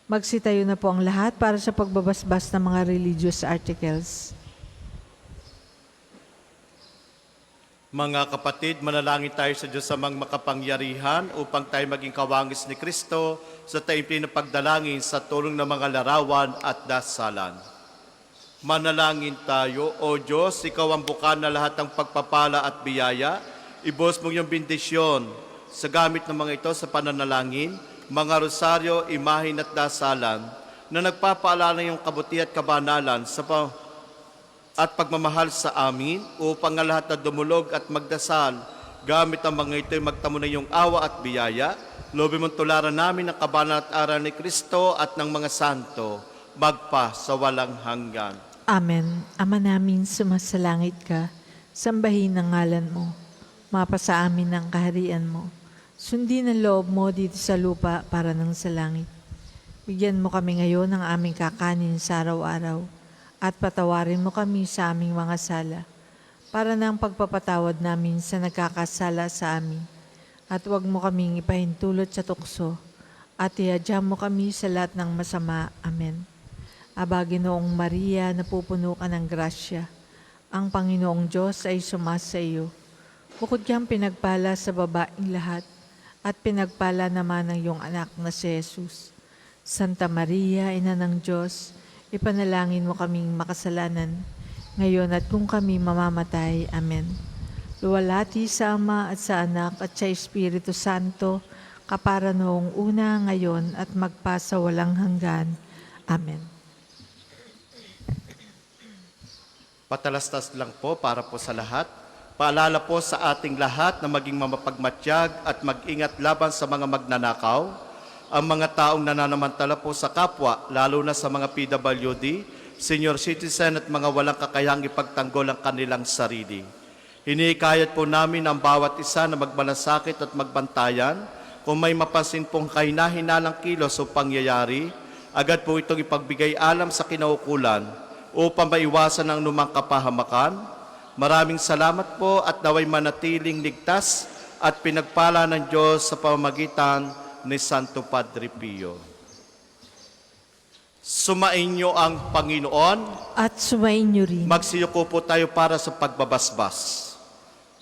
Magsitayo na po ang lahat para sa pagbabasbas ng mga religious articles. Mga kapatid, manalangin tayo sa Diyos amang makapangyarihan upang tayo maging kawangis ni Kristo sa taimtim na pagdalangin sa tulong ng mga larawan at dasalan. Manalangin tayo, O Diyos, Ikaw ang bukan na lahat ng pagpapala at biyaya. Ibos mong iyong bendisyon sa gamit ng mga ito sa pananalangin, mga rosaryo, imahin at dasalan na nagpapaalala ng iyong kabuti at kabanalan at pagmamahal sa amin upang ang lahat na dumulog at magdasal gamit ang mga ito'y magtamo na iyong awa at biyaya. Lobin mong tularan namin ang kabanal at aral ni Kristo at ng mga santo magpa sa walang hanggan. Amen. Ama namin, sumasalangit ka, sambahin ang ngalan mo. Mapasa amin ang kaharian mo. Sundin ang loob mo dito sa lupa para nang sa langit. Bigyan mo kami ngayon ng aming kakanin sa araw-araw at patawarin mo kami sa aming mga sala para nang pagpapatawad namin sa nagkakasala sa amin. At huwag mo kaming ipahintulot sa tukso at ihadya mo kami sa lahat ng masama. Amen. Aba, Ginoong Maria, napupuno ka ng grasya. Ang Panginoong Diyos ay sumasa iyo. Bukod kang pinagpala sa babaeng lahat, at pinagpala naman ng iyong anak na si Jesus. Santa Maria, Ina ng Diyos, ipanalangin mo kaming makasalanan, ngayon at kung kami mamamatay. Amen. Luwalhati sa Ama at sa Anak at sa Espiritu Santo, kapara noong una, ngayon at magpa sa walang hanggan. Amen. Patalastas lang po para po sa lahat. Paalala po sa ating lahat na maging mamapagmatyag at mag-ingat laban sa mga magnanakaw, ang mga taong nananamantala po sa kapwa, lalo na sa mga PWD, senior citizen at mga walang kakayahang ipagtanggol ang kanilang sarili. Hinihikayat po namin ang bawat isa na magmalasakit at magbantayan. Kung may mapansin pong kahina-hinalang kilos o pangyayari, agad po itong ipagbigay alam sa kinaukulan upang maiwasan ang numang kapahamakan. Maraming salamat po at naway manatiling ligtas at pinagpala ng Diyos sa pamamagitan ni Santo Padre Pio. Sumainyo ang Panginoon. At sumainyo rin. Magsiyuko po tayo para sa pagbabasbas.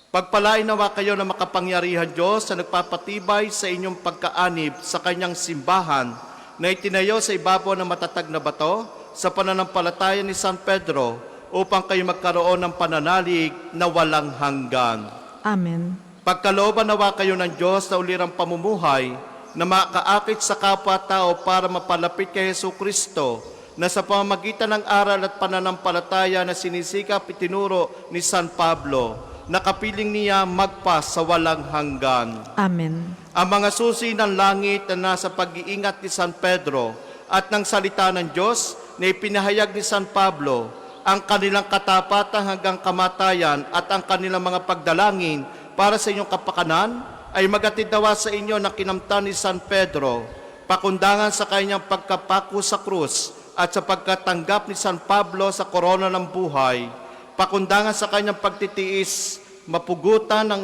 Pagpalain nawa kayo ng makapangyarihan Diyos na nagpapatibay sa inyong pagkaanib sa kanyang simbahan na itinayo sa ibabaw ng matatag na bato sa pananampalataya ni San Pedro upang kayo magkaroon ng pananalig na walang hanggan. Amen. Pagkalooban nawa kayo ng Diyos na ulirang pamumuhay na makaakit sa kapwa-tao para mapalapit kay Jesucristo na sa pamamagitan ng aral at pananampalataya na sinisikap itinuro ni San Pablo, nakapiling niya magpa sa walang hanggan. Amen. Ang mga susi ng langit na nasa pag-iingat ni San Pedro at ng salita ng Diyos na ipinahayag ni San Pablo, ang kanilang katapatan hanggang kamatayan at ang kanilang mga pagdalangin para sa inyong kapakanan ay magatid nawa sa inyo ng kinamtan ni San Pedro, pakundangan sa kanyang pagkapako sa krus at sa pagkatanggap ni San Pablo sa korona ng buhay, pakundangan sa kanyang pagtitiis, mapugutan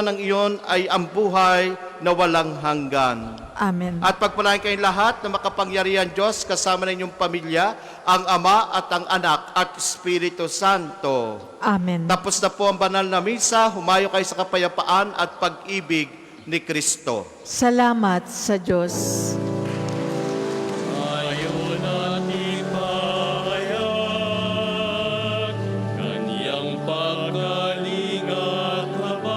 ng iyon ay ang buhay na walang hanggan. Amen. At pagpalain kayong lahat na makapangyarihan Diyos kasama ng inyong pamilya, ang Ama at ang Anak at Espiritu Santo. Amen. Tapos na po ang banal na misa, humayo kayo sa kapayapaan at pag-ibig ni Kristo. Salamat sa Diyos. Ayaw natin pahayag kanyang paggaling at habag.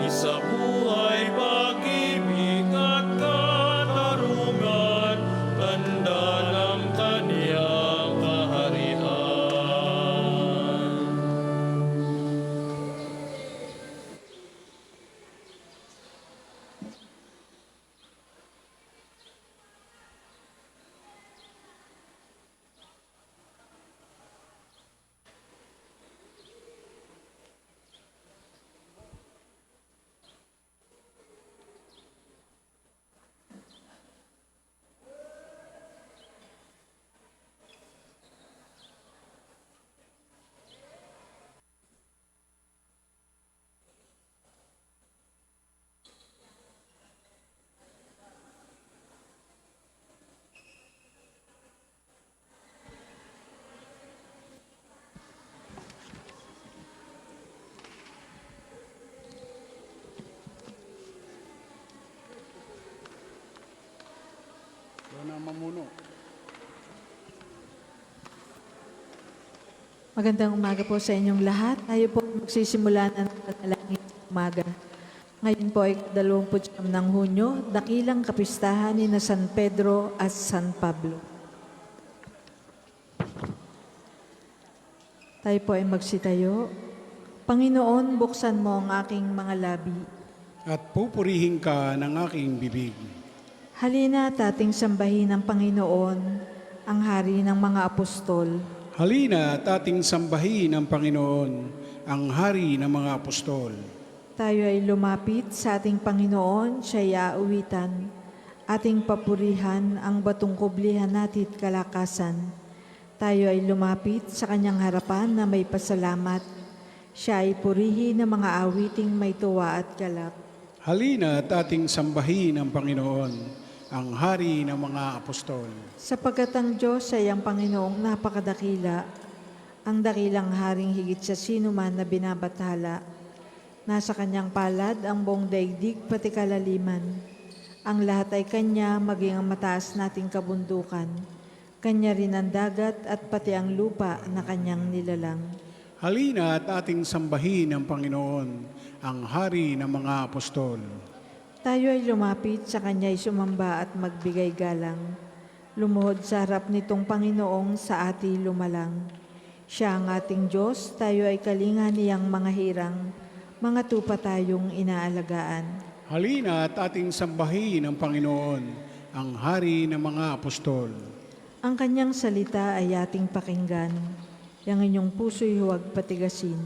Isa buhay, pag-ibig at katarungan, tanda ng kaniyang kaharian. Doon ang mamuno. Magandang umaga po sa inyong lahat. Tayo po magsisimula na ng panalangin sa umaga. Ngayon po ay 29 ng Hunyo, dakilang kapistahan ni na San Pedro at San Pablo. Tayo po ay magsitayo. Panginoon, buksan mo ang aking mga labi. At pupurihin ka ng aking bibig. Halina at ating sambahin ang Panginoon, ang Hari ng mga Apostol. Halina at ating sambahin ang Panginoon, ang Hari ng mga Apostol. Tayo ay lumapit sa ating Panginoon, siya'y auwitan. Ating papurihan ang batong kublihan natit kalakasan. Tayo ay lumapit sa kanyang harapan na may pasalamat. Siya ay purihin ng mga awiting may tuwa at galak. Halina at ating sambahin ang Panginoon, ang Hari ng mga Apostol. Sapagkat ang Diyos ay ang Panginoong napakadakila, ang dakilang haring higit sa sino man na binabathala. Nasa kanyang palad ang buong daigdig pati kalaliman. Ang lahat ay kanya, maging ang mataas nating kabundukan. Kanya rin ang dagat at pati ang lupa na kanyang nilalang. Halina at ating sambahin ang Panginoon, ang Hari ng mga Apostol. Tayo ay lumapit sa kanya ay sumamba at magbigay galang. Lumuhod sa harap nitong Panginoong sa ati lumalang. Siya ang ating Diyos, tayo ay kalinga niyang mga hirang, mga tupa tayong inaalagaan. Halina at ating sambahin ang Panginoon, ang Hari ng mga Apostol. Ang kanyang salita ay ating pakinggan. Yang inyong puso'y huwag patigasin,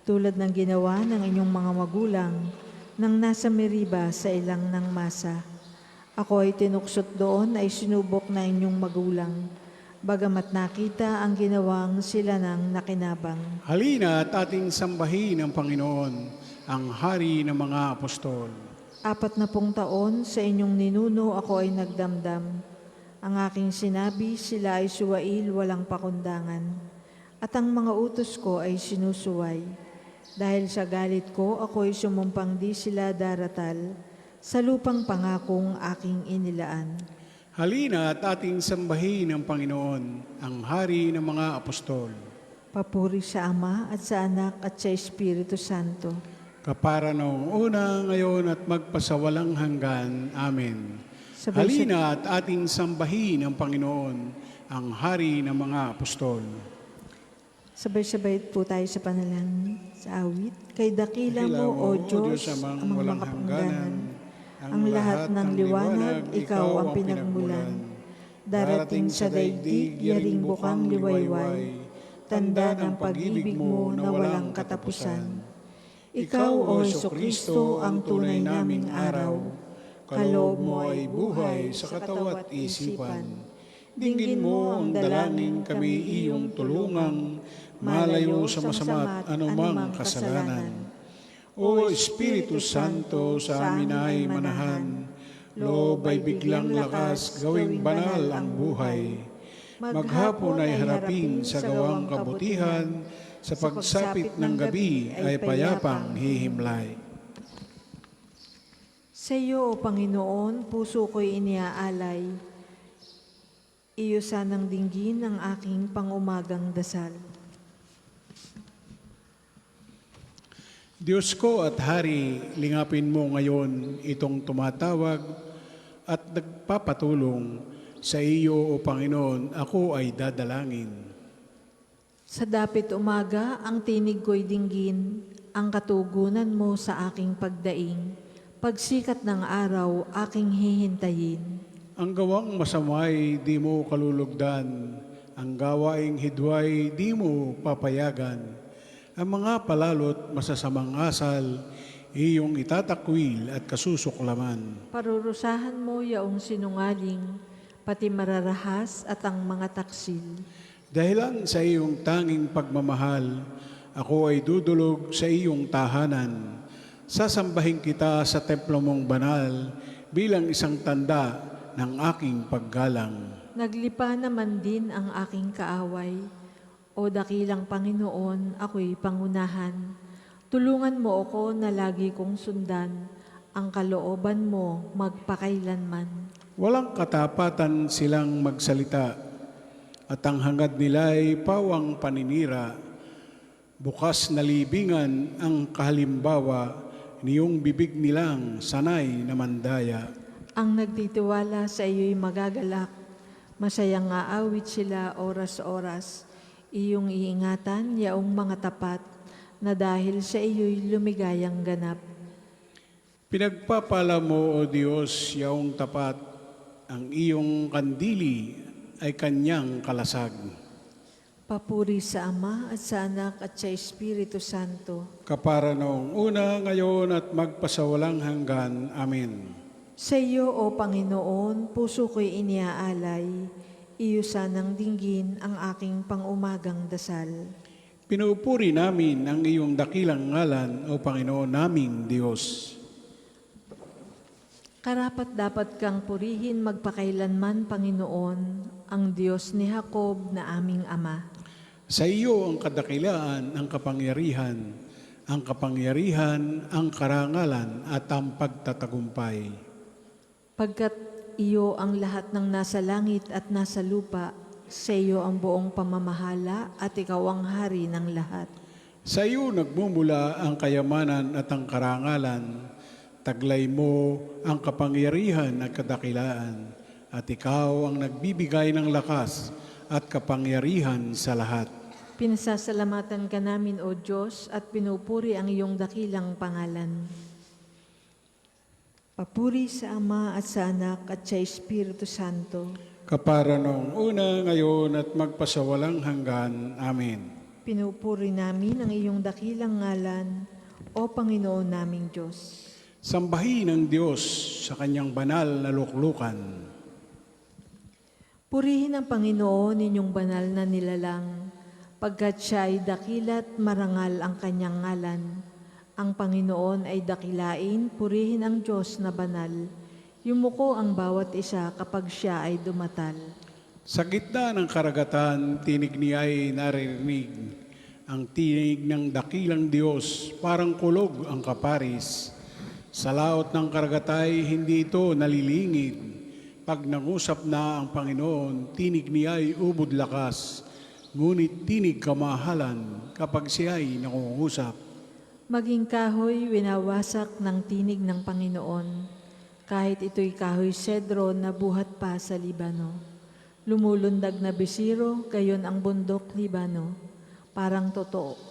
tulad ng ginawa ng inyong mga magulang nang nasa Meriba sa ilang ng masa. Ako ay tinuksot doon ay sinubok na inyong magulang, bagamat nakita ang ginawang sila ng nakinabang. Halina at ating sambahin ang Panginoon, ang Hari ng mga Apostol. 40 taon sa inyong ninuno ako ay nagdamdam. Ang aking sinabi, sila ay suwail walang pakundangan. At ang mga utos ko ay sinusuway. Dahil sa galit ko, ako ay sumumpang di sila daratal sa lupang pangakong aking inilaan. Halina at ating sambahin ang Panginoon, ang Hari ng mga Apostol. Papuri sa Ama at sa Anak at sa Espiritu Santo. Kapara noong una, ngayon at magpasawalang hanggan. Amen. Sabay- Halina at ating sambahin ang Panginoon, ang Hari ng mga Apostol. Sabay-sabay po tayo sa panalangin sa awit. Kay dakila mo, O Diyos, amang amang walang makapanganan, ang lahat ng liwanag, ikaw ang pinagmulan. Darating sa daigdig, yaring bukang liwayway, tanda ng pag-ibig mo na walang katapusan. Ikaw, O Jesucristo, ang tunay naming araw. Kaloob mo ay buhay sa katawat isipan. Dinggin mo ang dalangin kami iyong tulungang, malayo sa masama at anumang kasalanan. O Espiritu Santo, sa amin ay manahan, loob ay biglang lakas, gawing banal ang buhay. Maghapon ay harapin sa gawang kabutihan, sa pagsapit ng gabi ay payapang hihimlay. Sa iyo, O Panginoon, puso ko'y iniaalay. Iyo sanang dinggin ang aking pangumagang dasal. Diyos ko at Hari, lingapin mo ngayon itong tumatawag at nagpapatulong. Sa iyo, O Panginoon, ako ay dadalangin. Sa dapit umaga, ang tinig ko'y dinggin, ang katugunan mo sa aking pagdaing. Pagsikat ng araw, aking hihintayin. Ang gawang masamay, di mo kalulugdan. Ang gawaing hidway, di mo papayagan. Ang mga palalot masasamang asal, iyong itatakwil at kasusuklaman. Parurusahan mo yaong sinungaling, pati mararahas at ang mga taksil. Dahilan sa iyong tanging pagmamahal, ako ay dudulog sa iyong tahanan. Sasambahin kita sa templo mong banal bilang isang tanda ng aking paggalang. Naglipa naman din ang aking kaaway. O dakilang Panginoon, ako'y pangunahan. Tulungan mo ako na lagi kong sundan, ang kalooban mo magpakailanman. Walang katapatan silang magsalita, at ang hangad nila'y pawang paninira. Bukas na libingan ang kahalimbawa, niyong bibig nilang sanay na mandaya. Ang nagtitiwala sa iyo'y magagalak, masayang aawit sila oras-oras. Iyong iingatan yaong mga tapat na dahil sa iyo'y lumigayang ganap. Pinagpapala mo, O Diyos, yaong tapat, ang iyong kandili ay kanyang kalasag. Papuri sa Ama at sa Anak at sa Espiritu Santo. Kapara noong una, ngayon at magpasawalang hanggan. Amen. Sa iyo, O Panginoon, puso ko'y iniaalay. Iyo sanang dinggin ang aking pangumagang dasal. Pinupuri namin ang iyong dakilang ngalan, O Panginoon naming Diyos. Karapat dapat kang purihin magpakailanman, Panginoon, ang Diyos ni Jacob na aming Ama. Sa iyo ang kadakilaan, ang kapangyarihan, ang karangalan at ang pagtatagumpay. Pagkat iyo ang lahat ng nasa langit at nasa lupa, sa iyo ang buong pamamahala at ikaw ang hari ng lahat. Sa iyo nagmumula ang kayamanan at ang karangalan, taglay mo ang kapangyarihan at kadakilaan, at ikaw ang nagbibigay ng lakas at kapangyarihan sa lahat. Pinasasalamatan ka namin, O Diyos, at pinupuri ang iyong dakilang pangalan. Papuri sa Ama at sa Anak at sa Espiritu Santo. Kapara noong una, ngayon at magpasawalang hanggan. Amen. Pinupuri namin ang iyong dakilang ngalan, O Panginoon naming Diyos. Sambahin ang Diyos sa kanyang banal na luklukan. Purihin ang Panginoon inyong banal na nilalang, pagkat siya ay dakila't marangal ang kanyang ngalan. Ang Panginoon ay dakilain, purihin ang Diyos na banal. Yumuko ang bawat isa kapag siya ay dumatal. Sa gitna ng karagatan, tinig niya ay naririnig. Ang tinig ng dakilang Diyos, parang kulog ang kaparis. Sa laot ng karagatay, hindi ito nalilingid. Pag nangusap na ang Panginoon, tinig niya ay ubod lakas. Ngunit tinig kamahalan kapag siya ay nangungusap. Maging kahoy winawasak ng tinig ng Panginoon, kahit ito'y kahoy sedro na buhat pa sa Libano. Lumulundag na bisiro, gayon ang bundok Libano. Parang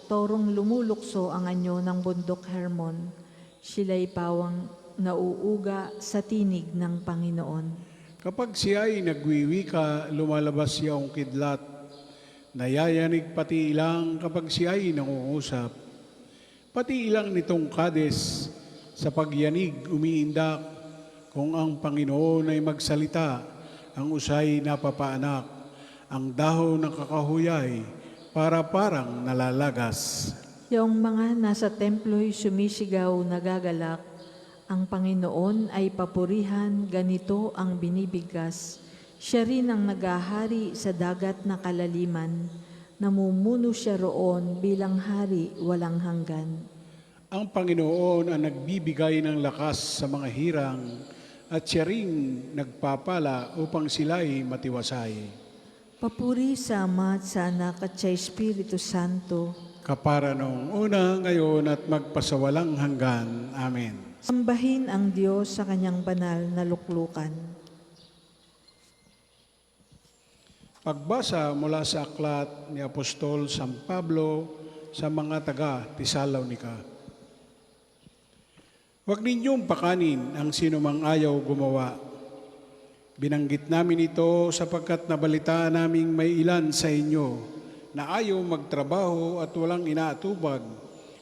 torong lumulukso ang anyo ng bundok Hermon. Sila'y pawang nauuga sa tinig ng Panginoon. Kapag siya ay nagwiwika, lumalabas siya ang kidlat. Nayayanig pati ilang kapag siya ay nangungusap. Pati ilang nitong Kades, sa pagyanig umiindak. Kung ang Panginoon ay magsalita, ang usay napapaanak. Ang dahon ng kakahuyay, para-parang nalalagas. Yung mga nasa templo'y sumisigaw nagagalak, ang Panginoon ay papurihan, ganito ang binibigkas. Siya rin ang nagahari sa dagat na kalaliman, namumuno siya roon bilang hari walang hanggan. Ang Panginoon ang nagbibigay ng lakas sa mga hirang at siya ring nagpapala upang sila'y matiwasay. Papuri sa Ama at sa Anak at sa Espiritu Santo. Kapara noong una, ngayon at magpasawalang hanggan. Amen. Sambahin ang Diyos sa kanyang banal na luklukan. Pagbasa mula sa aklat ni Apostol San Pablo sa mga taga-Tesalonika. Huwag ninyong pakanin ang sinumang ayaw gumawa. Binanggit namin ito sapagkat nabalitaan naming may ilan sa inyo na ayaw magtrabaho at walang inaatubag,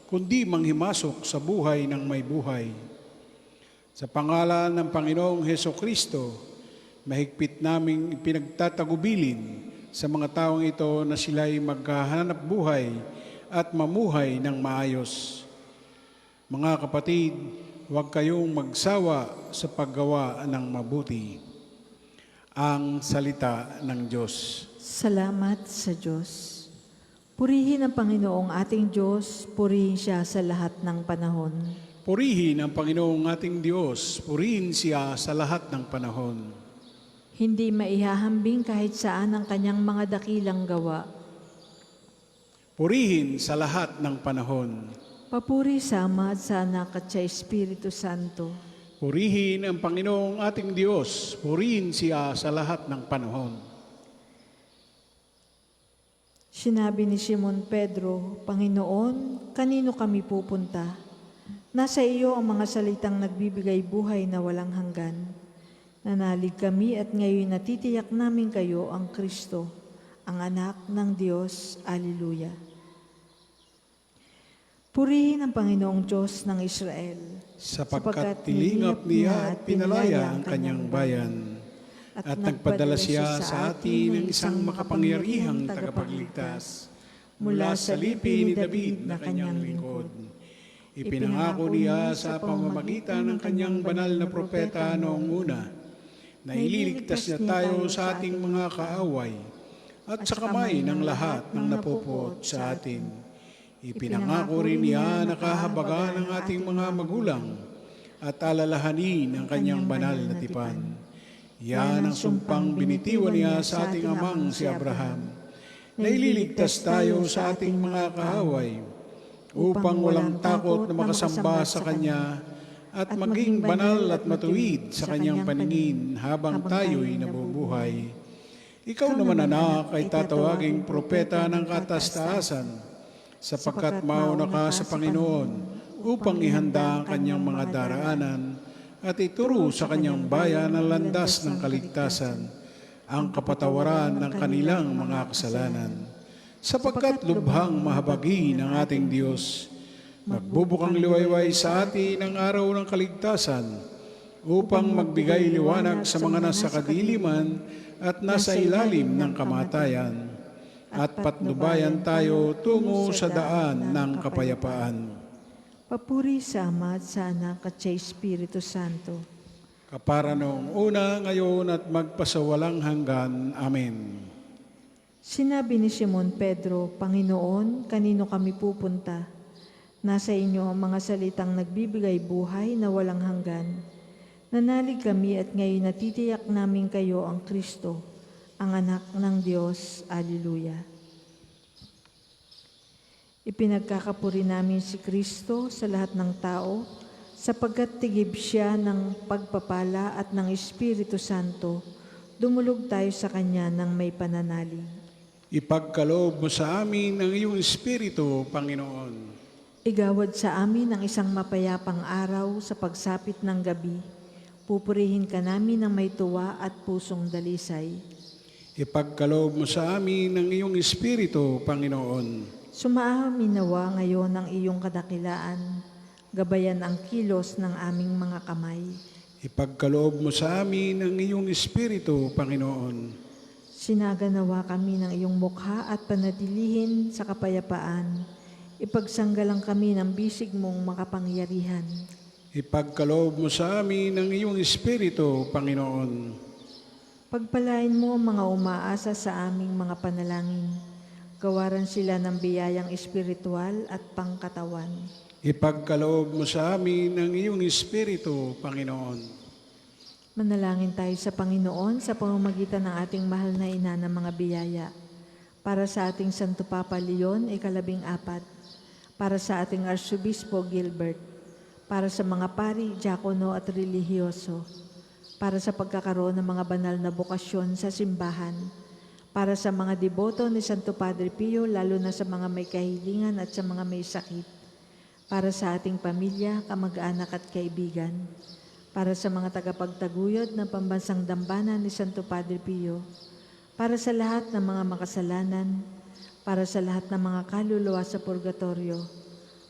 kundi manghimasok sa buhay ng may buhay. Sa pangalan ng Panginoong Hesukristo, mahigpit naming pinagtatagubilin sa mga taong ito na sila'y maghahanap buhay at mamuhay ng maayos. Mga kapatid, huwag kayong magsawa sa paggawa ng mabuti. Ang salita ng Diyos. Salamat sa Diyos. Purihin ang Panginoong ating Diyos, purihin siya sa lahat ng panahon. Purihin ang Panginoong ating Diyos, purihin siya sa lahat ng panahon. Hindi maihahambing kahit saan ang kanyang mga dakilang gawa. Purihin sa lahat ng panahon. Papuri sa Ama at sa Anak at sa Espiritu Santo. Purihin ang Panginoong ating Diyos, purihin siya sa lahat ng panahon. Sinabi ni Simon Pedro, Panginoon, kanino kami pupunta? Nasa iyo ang mga salitang nagbibigay buhay na walang hanggan. Nanalig kami at ngayon natitiyak namin kayo ang Kristo, ang anak ng Diyos. Alleluia. Purihin ang Panginoong Diyos ng Israel, Sapagkat tilingap niya at pinalaya ang kanyang bayan, at nagpadala siya sa atin ng isang makapangyarihang tagapagligtas mula sa lipi ni David na kanyang lingkod. Ipinangako niya sa pamamagitan ng kanyang banal na propeta noong una na ililigtas niya tayo sa ating mga kaaway at sa kamay ng lahat ng napupuot sa atin. Ipinangako rin niya na kahabagan ng ating mga magulang at alalahanin ang kanyang banal na tipan. Yan ang sumpang binitiwan niya sa ating amang si Abraham, na ililigtas tayo sa ating mga kaaway, upang walang takot na makasamba sa Kanya at maging banal at matuwid sa Kanyang paningin habang tayo'y nabubuhay. Ikaw naman, anak, ay tatawaging propeta ng katastaasan, sapagkat mauna ka sa Panginoon upang ihanda ang Kanyang mga daraanan at ituro sa Kanyang bayan ang landas ng kaligtasan, ang kapatawaran ng kanilang mga kasalanan. Sapagkat lubhang mahabagi ng ating Diyos, magbubukang liwayway sa atin ang araw ng kaligtasan, upang magbigay liwanag sa mga nasa kadiliman at nasa ilalim ng kamatayan, at patnubayan tayo tungo sa daan ng kapayapaan. Papuri sa Ama at sa Anak at sa Espiritu Santo. Kapara noong una, ngayon at magpasawalang hanggan. Amen. Sinabi ni Simon Pedro, Panginoon, kanino kami pupunta? Nasa inyo ang mga salitang nagbibigay buhay na walang hanggan. Nanalig kami at ngayon natitiyak namin kayo ang Kristo, ang anak ng Diyos. Alleluia. Ipinagkakapuri namin si Kristo sa lahat ng tao, sapagkat tigib siya ng pagpapala at ng Espiritu Santo. Dumulog tayo sa Kanya ng may pananalig. Ipagkaloob mo sa amin ang iyong Espiritu, Panginoon. Igawad sa amin ang isang mapayapang araw sa pagsapit ng gabi. Pupurihin ka namin ng may tuwa at pusong dalisay. Ipagkaloob mo sa amin ang iyong Espiritu, Panginoon. Sumaamin nawa ngayon ang iyong kadakilaan, gabayan ang kilos ng aming mga kamay. Ipagkaloob mo sa amin ang iyong Espiritu, Panginoon. Sinaganawa kami ng iyong mukha at panatilihin sa kapayapaan. Ipagsanggalang kami ng bisig mong makapangyarihan. Ipagkaloob mo sa amin ang iyong Espiritu, Panginoon. Pagpalain mo ang mga umaasa sa aming mga panalangin. Gawaran sila ng biyayang espiritual at pangkatawan. Ipagkaloob mo sa amin ang iyong Espiritu, Panginoon. Manalangin tayo sa Panginoon sa pamamagitan ng ating mahal na ina ng mga biyaya. Para sa ating Santo Papa Leon, ika-14. Para sa ating Arsobispo Gilbert. Para sa mga pari, diakono at relihiyoso. Para sa pagkakaroon ng mga banal na bokasyon sa simbahan. Para sa mga deboto ni Santo Padre Pio, lalo na sa mga may kahilingan at sa mga may sakit. Para sa ating pamilya, kamag-anak at kaibigan. Para sa mga tagapagtaguyod ng pambansang dambana ni Santo Padre Pio. Para sa lahat ng mga makasalanan. Para sa lahat ng mga kaluluwa sa purgatorio.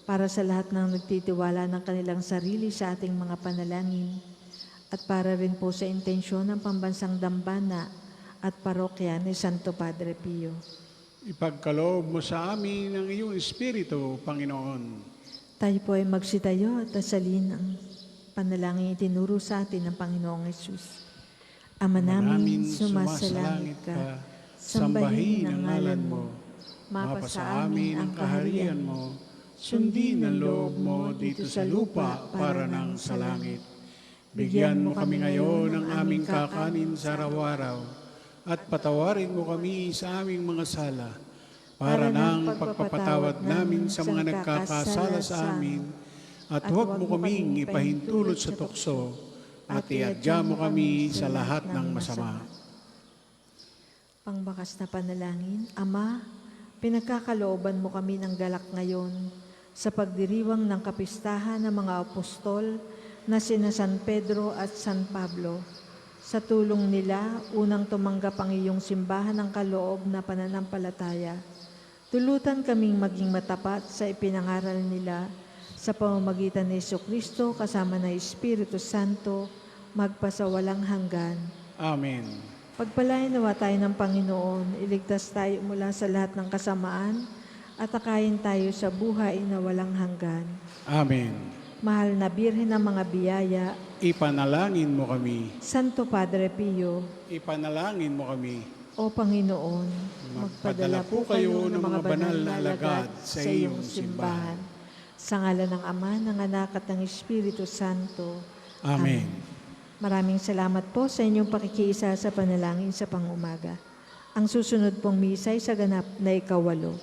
Para sa lahat ng nagtitiwala ng kanilang sarili sa ating mga panalangin. At para rin po sa intensyon ng pambansang dambana at parokya ni Santo Padre Pio. Ipagkaloob mo sa amin ang iyong Espiritu, Panginoon. Tayo po ay magsitayo at dasalin ang panalangin itinuro sa atin ng Panginoong Yesus. Ama namin, sumasalangit ka, sambahin ang ngalan mo, mapasa amin ang kaharian mo, sundin ang loob mo dito sa lupa para ng sa langit. Bigyan mo kami ngayon ng aming kakanin sa araw-araw, at patawarin mo kami sa aming mga sala, para ng pagpapatawad namin sa mga nagkakasala sa amin, at huwag mo kaming ipahintulot sa tukso, at iadya mo kami sa lahat ng masama. Pangbakas na panalangin. Ama, Pinagkakalooban mo kami ng galak ngayon sa pagdiriwang ng kapistahan ng mga apostol na sina San Pedro at San Pablo. Sa tulong nila, unang tumanggap ang iyong simbahan ng kaloob na pananampalataya. Tulutan kaming maging matapat sa ipinangaral nila sa pamamagitan ni Jesucristo kasama ng Espiritu Santo, magpasawalang hanggan. Amen. Pagpalain nawa tayo ng Panginoon, iligtas tayo mula sa lahat ng kasamaan at akayin tayo sa buhay na walang hanggan. Amen. Mahal na Birhen ng mga biyaya, Ipanalangin mo kami. Santo Padre Pio, Ipanalangin mo kami. o Panginoon, Magpadala po kayo ng mga banal na alagad sa iyong simbahan. Sa ngalan ng Ama, ng Anak at ng Espiritu Santo. Amen. Maraming salamat po sa inyong pakikiisa sa panalangin sa pangumaga. Ang susunod pong misa ay sa ganap na ika-8.